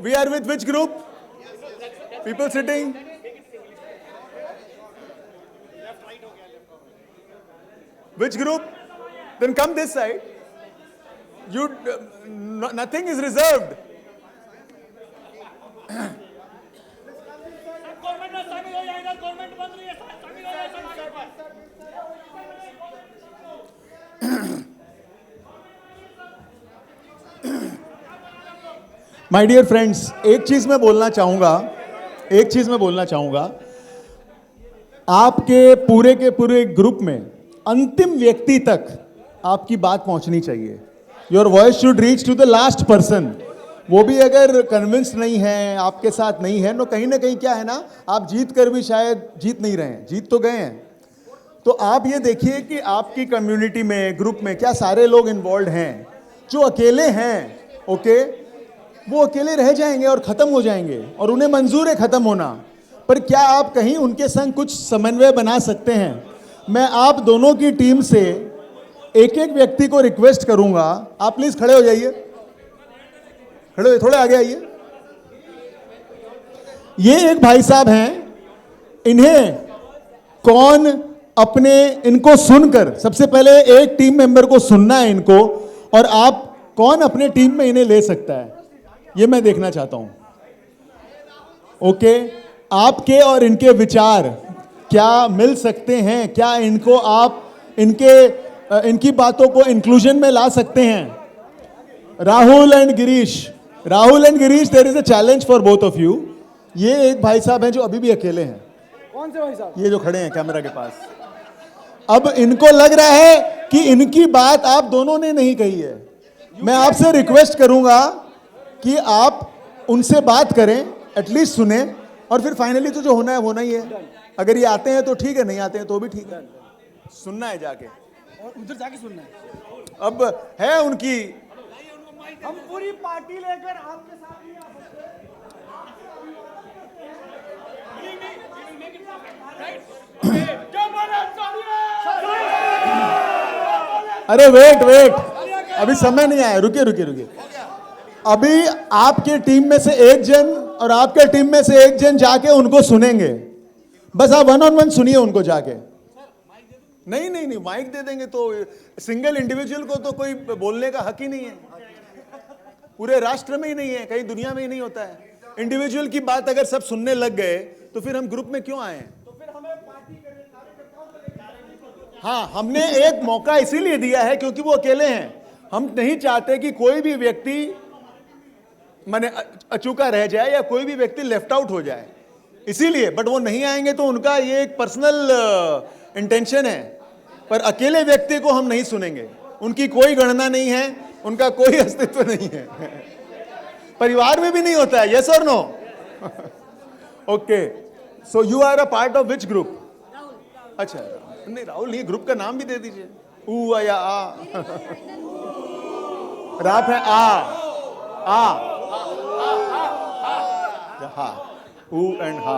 We are with which group? People sitting? Which group? Then come this side. Nothing is reserved. My dear friends, एक चीज मैं बोलना चाहूंगा, आपके पूरे के पूरे group में अंतिम व्यक्ति तक आपकी बात पहुंचनी चाहिए. Your voice should reach to the last person. वो भी अगर कन्विंस्ड नहीं है, आपके साथ नहीं है, तो कहीं ना कहीं क्या है ना, आप जीत कर भी शायद जीत नहीं रहे हैं, जीत तो गए हैं. तो आप ये देखिए कि आपकी कम्युनिटी में, ग्रुप में क्या सारे लोग इन्वॉल्व हैं. जो अकेले हैं, ओके, वो अकेले रह जाएंगे और ख़त्म हो जाएंगे और उन्हें मंजूर है ख़त्म होना. पर क्या आप कहीं उनके संग कुछ समन्वय बना सकते हैं? मैं आप दोनों की टीम से एक एक व्यक्ति को रिक्वेस्ट करूंगा, आप प्लीज खड़े हो जाइए, खड़े हो, थोड़े आगे आइए. ये एक भाई साहब हैं, इन्हें कौन अपने, इनको सुनकर, सबसे पहले एक टीम मेंबर को सुनना है इनको, और आप कौन अपने टीम में इन्हें ले सकता है, ये मैं देखना चाहता हूं. ओके, आपके और इनके विचार क्या मिल सकते हैं? क्या इनको आप इनकी बातों को इंक्लूजन में ला सकते हैं? Rahul and Girish, there is a challenge for both of you. ये एक भाई साहब हैं जो अभी भी अकेले हैं. कौन से भाई साहब? ये जो खड़े हैं कैमरा के पास. अब इनको लग रहा है कि इनकी बात आप दोनों ने नहीं कही है. मैं आपसे रिक्वेस्ट करूंगा कि आप उनसे बात करें, एटलीस्ट सुने, और फिर फाइनली तो जो होना है होना ही है। अगर ये आते हैं तो ठीक है, नहीं आते हैं तो भी ठीक है। सुनना है जाके, और उधर जाके सुनना है। अब है उनकी। हम पूरी पार्टी लेकर आपके साथ ही आ सकते हैं। अरे वेट, अभी समय नहीं आया, रुकिए। अभी आपके टीम में से एक जन और आपके टीम में से एक जन जाके उनको सुनेंगे। बस आप 1-on-1 सुनिए उनको जाके। नहीं, माइक दे देंगे तो सिंगल इंडिविजुअल को तो कोई बोलने का हक ही नहीं है। पूरे राष्ट्र में ही नहीं है, कहीं दुनिया में ही नहीं होता है। इंडिविजुअल की बात अगर सब सुनने लग गए तो फिर हम ग्रुप में क्यों आए हैं? हाँ, हमने एक मौका इसीलिए दिया है क्योंकि वो अकेले हैं। हम नहीं चाहते कि कोई भी व्यक्ति माने अचूका रह जाए या कोई भी व्यक्ति लेफ्ट आउट हो जाए, इसीलिए। बट वो नहीं आएंगे तो उनका ये एक पर्सनल इंटेंशन है, पर अकेले व्यक्ति को हम नहीं सुनेंगे। उनकी कोई गणना नहीं है, उनका कोई अस्तित्व नहीं है, परिवार में भी नहीं होता है। यस और no? Okay, so you are a part of which group? अच्छा, नहीं राहुल, ये ग्रुप का नाम भी दे दीजिए। ऊ या आ? राप है आ हा, ऊ एंड हा।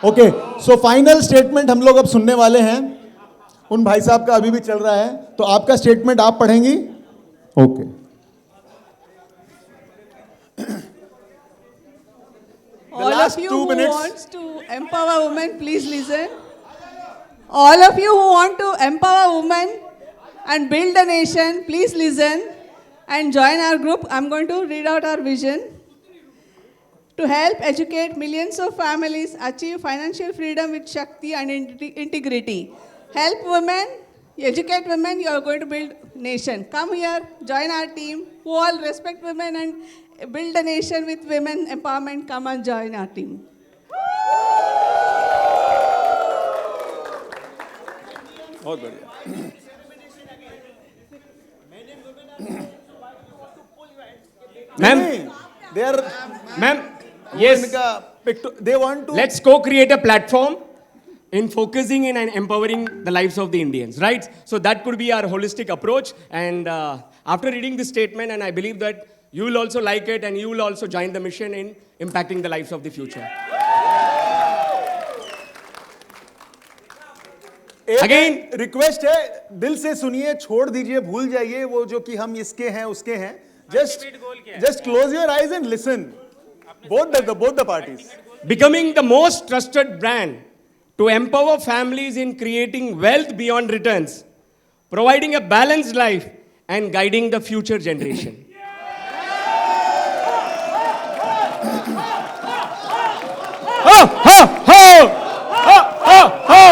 ओके, सो फाइनल स्टेटमेंट हम लोग अब सुनने वाले हैं। उन भाई साहब का अभी भी चल रहा है, तो आपका स्टेटमेंट आप पढ़ेंगी? Okay. All of you who wants to empower women, please listen. All of you who want to empower women and build a nation, please listen and join our group. I'm going to read out our vision. To help educate millions of families achieve financial freedom with Shakti and integrity. Help women, educate women, you are going to build nation. Come here, join our team, who all respect women and build a nation with women empowerment. Come and join our team. बहुत बढ़िया। Ma'am, yes, they want to. Let's co-create a platform in focusing in and empowering the lives of the Indians, right? So that could be our holistic approach. And after reading this statement, and I believe that you will also like it and you will also join the mission in impacting the lives of the future. Again, request है, दिल से सुनिए, छोड़ दीजिए, भूल जाइए वो जो कि हम इसके हैं उसके हैं। Just close your eyes and listen. Both the parties. Becoming the most trusted brand to empower families in creating wealth beyond returns, providing a balanced life and guiding the future generation. Ho, ho, ho! Ho, ho, ho!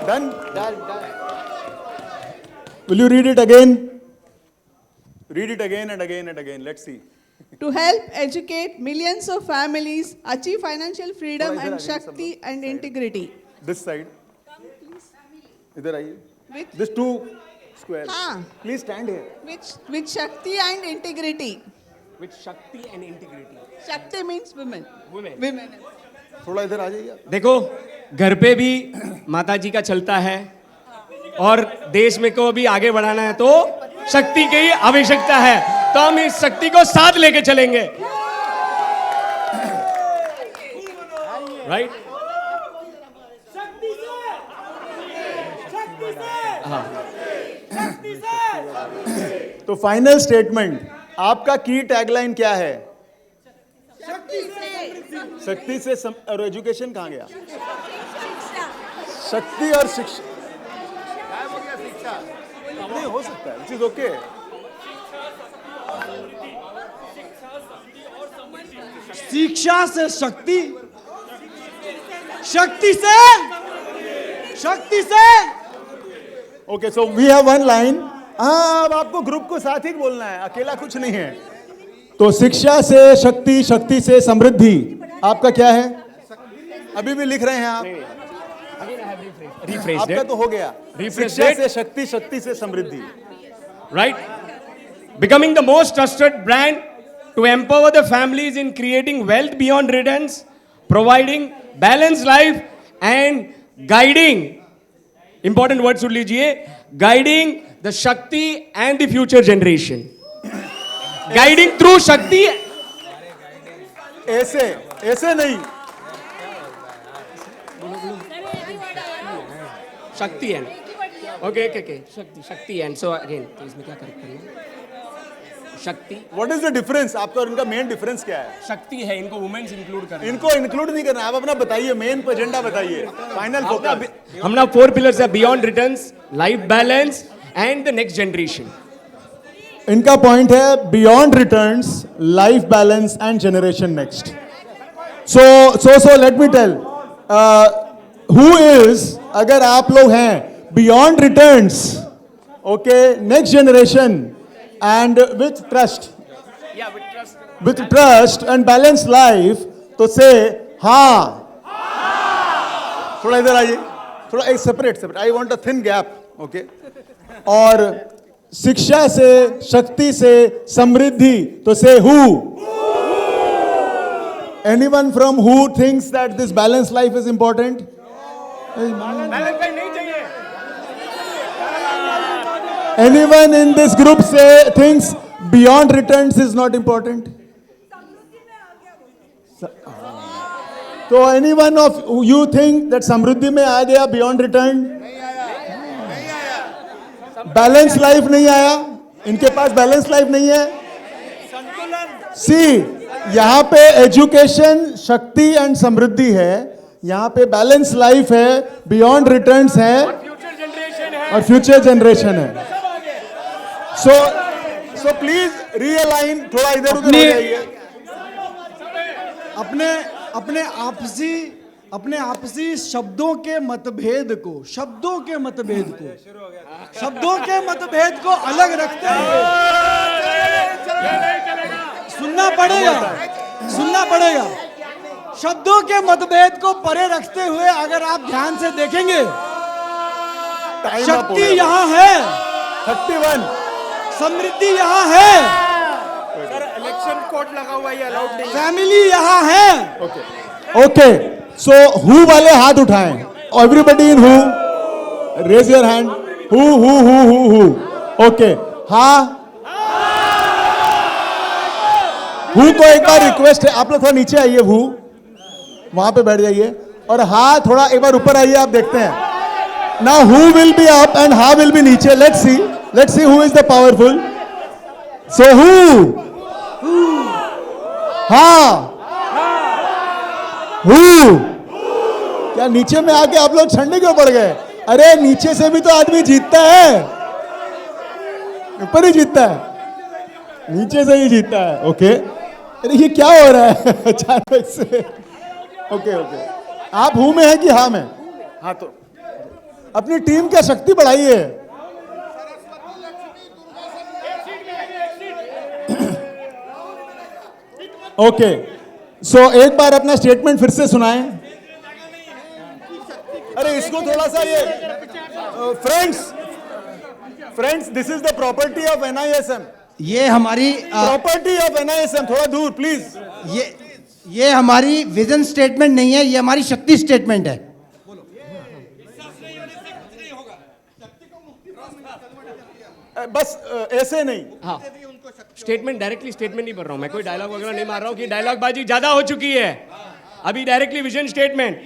Done. Will you read it again? Read it again and again and again. Let's see. To help educate millions of families achieve financial freedom and Shakti and integrity. This side. इधर आइए. With This two squares. हाँ. Please stand here. With Shakti and integrity. With Shakti and integrity. Shakti means women. Women. थोड़ा इधर आ जाइए. देखो, घर पे भी माता जी का चलता है और देश में को भी आगे बढ़ाना है तो शक्ति की आवश्यकता है, तो हम इस शक्ति को साथ लेके चलेंगे, राइट? तो फाइनल स्टेटमेंट, आपका की टैगलाइन क्या है? शक्ति से और एजुकेशन कहाँ गया? शक्ति और शिक्षा। नहीं हो सकता है, which is okay. शिक्षा से शक्ति, शक्ति से शक्ति से। Okay, so we have one line. हाँ, अब आपको ग्रुप को साथ ही बोलना है, अकेला कुछ नहीं है। तो शिक्षा से शक्ति, शक्ति से समृद्धि, आपका क्या है? अभी भी लिख रहे हैं आप? आपका तो हो गया। शिक्षा से शक्ति, शक्ति से समृद्धि, right? Becoming the most trusted brand to empower the families in creating wealth beyond returns, providing balanced life and guiding, important word सुन लीजिए, guiding the Shakti and the future generation. Guiding through Shakti. ऐसे नहीं. Shakti and. Okay. Shakti and. So again, तो इसमें क्या correct करेंगे? शक्ति. What is the difference? आपका और इनका मेन डिफरेंस क्या है? शक्ति है, इनको वुमेन्स इंक्लूड करना. इनको इंक्लूड नहीं करना. आप अपना बताइए, मेन एजेंडा बताइए. Final focus. हमने 4 पिलर्स है, beyond returns, life balance and the next generation. इनका पॉइंट है beyond returns, life balance and generation next. So let me tell who is, अगर आप लोग हैं beyond returns, okay, next generation and with trust, with trust and balanced life, तो say हाँ. थोड़ा इधर आइए, थोड़ा एक separate. I want a thin gap, okay? और शिक्षा से, शक्ति से, समृद्धि, तो say who? Anyone from who thinks that this balanced life is important? Balance नहीं चाहिए. Anyone in this group thinks beyond returns is not important? So anyone of you think that समृद्धि में आ गया beyond return? बैलेंस लाइफ नहीं आया. इनके पास balance life नहीं है. See, यहाँ पे एजुकेशन, शक्ति एंड समृद्धि है. यहाँ पे बैलेंस लाइफ है, बियॉन्ड रिटर्न्स है और फ्यूचर जनरेशन है. So please realign. थोड़ा इधर उधर हो जाइए. अपने आपसी शब्दों के मतभेद को अलग रखते हुए सुनना पड़ेगा. शब्दों के मतभेद को परे रखते हुए अगर आप ध्यान से देखेंगे, शक्ति यहाँ है, 31, समृद्धि यहाँ है, सर इलेक्शन कोड लगा हुआ है, अलाउड नहीं. फैमिली यहाँ है. ओके, सो हु वाले हाथ उठाएं. Everybody in who, raise your hand. Who. Okay, हाँ. हु को एक बार रिक्वेस्ट है, आप लोग थोड़ा नीचे आइए. हु वहां पे बैठ जाइए. और हाँ, थोड़ा एक बार ऊपर आइए. आप देखते हैं now who will be up and how will be नीचे. Let's see who is the powerful. So who? हाँ. Who? क्या नीचे में आके आप लोग ठंडे क्यों पड़ गए? अरे नीचे से भी तो आदमी जीतता है, ऊपर ही जीतता है, नीचे से ही जीतता है. ओके, अरे ये क्या हो रहा है अचानक से? ओके, आप हूं में है कि हाँ में? हाँ, तो अपनी टीम की शक्ति बढ़ाइए. ओके, सो एक बार अपना स्टेटमेंट फिर से सुनाएं. अरे इसको थोड़ा सा ये friends, this is the property of NISM. ये हमारी प्रॉपर्टी ऑफ NISM. थोड़ा दूर प्लीज. ये हमारी विजन स्टेटमेंट नहीं है, ये हमारी शक्ति स्टेटमेंट है. बस ऐसे नहीं. हाँ, स्टेटमेंट डायरेक्टली स्टेटमेंट नहीं पढ़ रहा हूं मैं, कोई डायलॉग वगैरह नहीं मार रहा हूं कि डायलॉग बाजी ज्यादा हो चुकी है. अभी directly vision statement.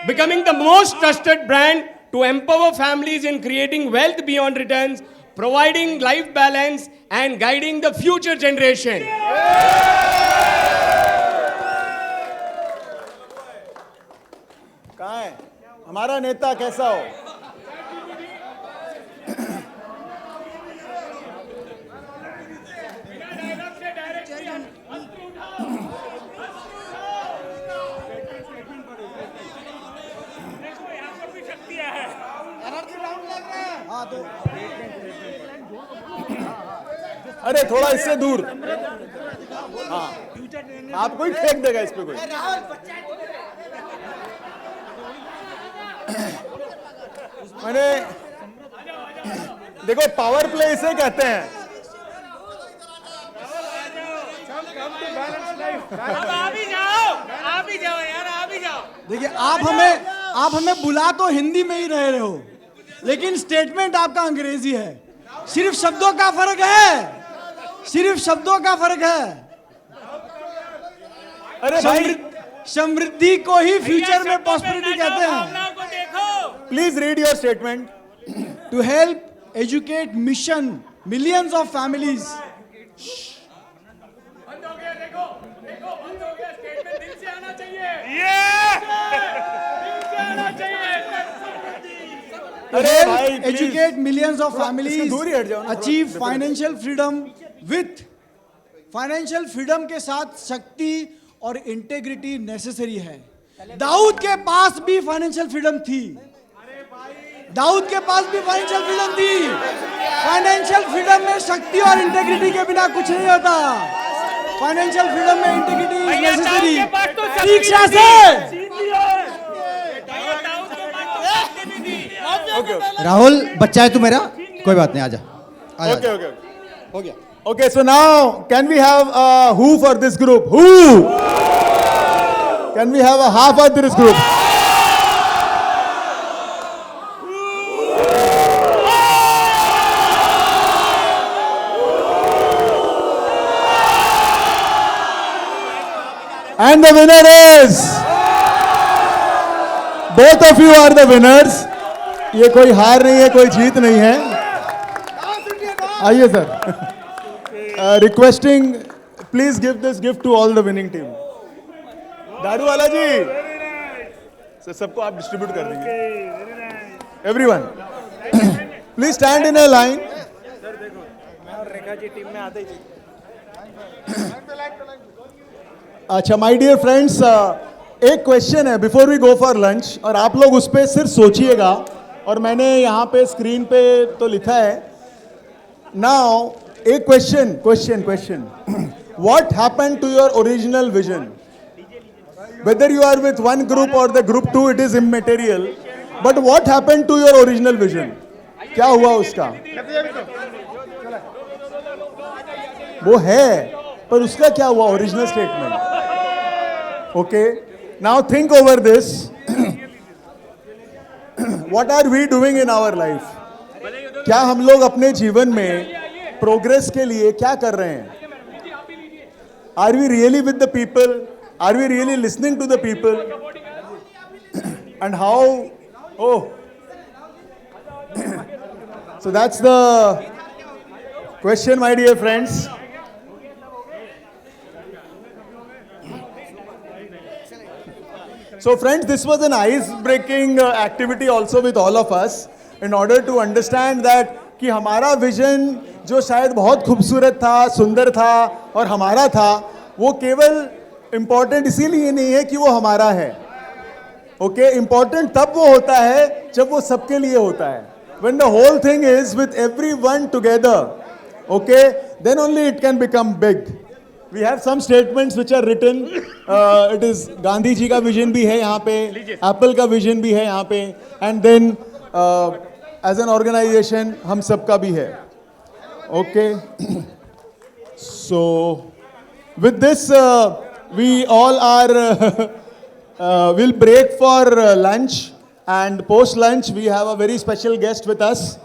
Becoming the most trusted brand to empower families in creating wealth beyond returns, providing life balance and guiding the future generation. कहाँ है हमारा नेता? कैसा हो? अरे थोड़ा इससे दूर. हाँ, आप कोई फेंक देगा इस पे कोई. मैंने देखो, पावर प्ले इसे कहते हैं. देखिए आप हमें बुला तो हिंदी में ही रहे हो, लेकिन स्टेटमेंट आपका अंग्रेजी है। सिर्फ शब्दों का फर्क है, सिर्फ शब्दों का फर्क है। अरे भाई, समृद्धि को ही फ्यूचर में प्रॉस्पेरिटी कहते हैं। Please read your statement. To help educate mission millions of families. Educate millions of इससे फैमिलीज दूर ही हट जाओ ना, अचीव थोड़ा financial freedom with financial freedom के साथ शक्ति और इंटेग्रिटी नेसेसरी है। दाऊद के पास भी फाइनेंशियल फ्रीडम थी, दाऊद के पास भी फाइनेंशियल फ्रीडम थी। फाइनेंशियल फ्रीडम में शक्ति और इंटेग्रिटी के बिना कुछ नहीं होता। फाइनेंशियल फ्रीडम में इंटेग्रिटी नेसेसरी। शिक्षा से राहुल बच्चा है तू मेरा, कोई बात नहीं, आजा आजा। Okay, okay. हो गया। Okay, so now can we have a who for this group? Who? Can we have a half for this group? And the winner is, both of you are the winners. ये कोई हार नहीं है, कोई जीत नहीं है। आइए sir, requesting please give this gift to all the winning team. Daruwala ji sir, सबको आप डिस्ट्रीब्यूट कर देंगे। Everyone please stand in a line. Rekha ji टीम में आते ही। अच्छा माय डियर फ्रेंड्स, एक क्वेश्चन है before we go for lunch, और आप लोग उस पर सिर्फ सोचिएगा, और मैंने यहाँ पे स्क्रीन पे तो लिखा है। नाउ एक question what happened to your original vision? Whether you are with one group or the group 2, it is immaterial, but what happened to your original vision? क्या हुआ उसका? वो है, पर उसका क्या हुआ original statement? Okay, now think over this. What are we doing in our life? क्या हम लोग अपने जीवन में प्रोग्रेस के लिए क्या कर रहे हैं? Are we really with the people? Are we really listening to the people? And how? Oh, so that's the question, my dear friends. So friends, this was an ice-breaking activity also with all of us in order to understand that कि हमारा vision जो शायद बहुत खूबसूरत था, सुंदर था और हमारा था, वो केवल इम्पोर्टेंट इसीलिए नहीं है कि वो हमारा है। ओके, इम्पोर्टेंट तब वो होता है जब वो सबके लिए होता है। When the whole thing is with everyone together, okay, then only it can become big. We have some statements which are written. It is Gandhi ji का विजन भी है यहाँ पे, एप्पल का विजन भी है यहाँ पे, and then as an organization हम सबका भी है. Okay. So with this we all are will break for lunch, and post lunch we have a very special guest with us.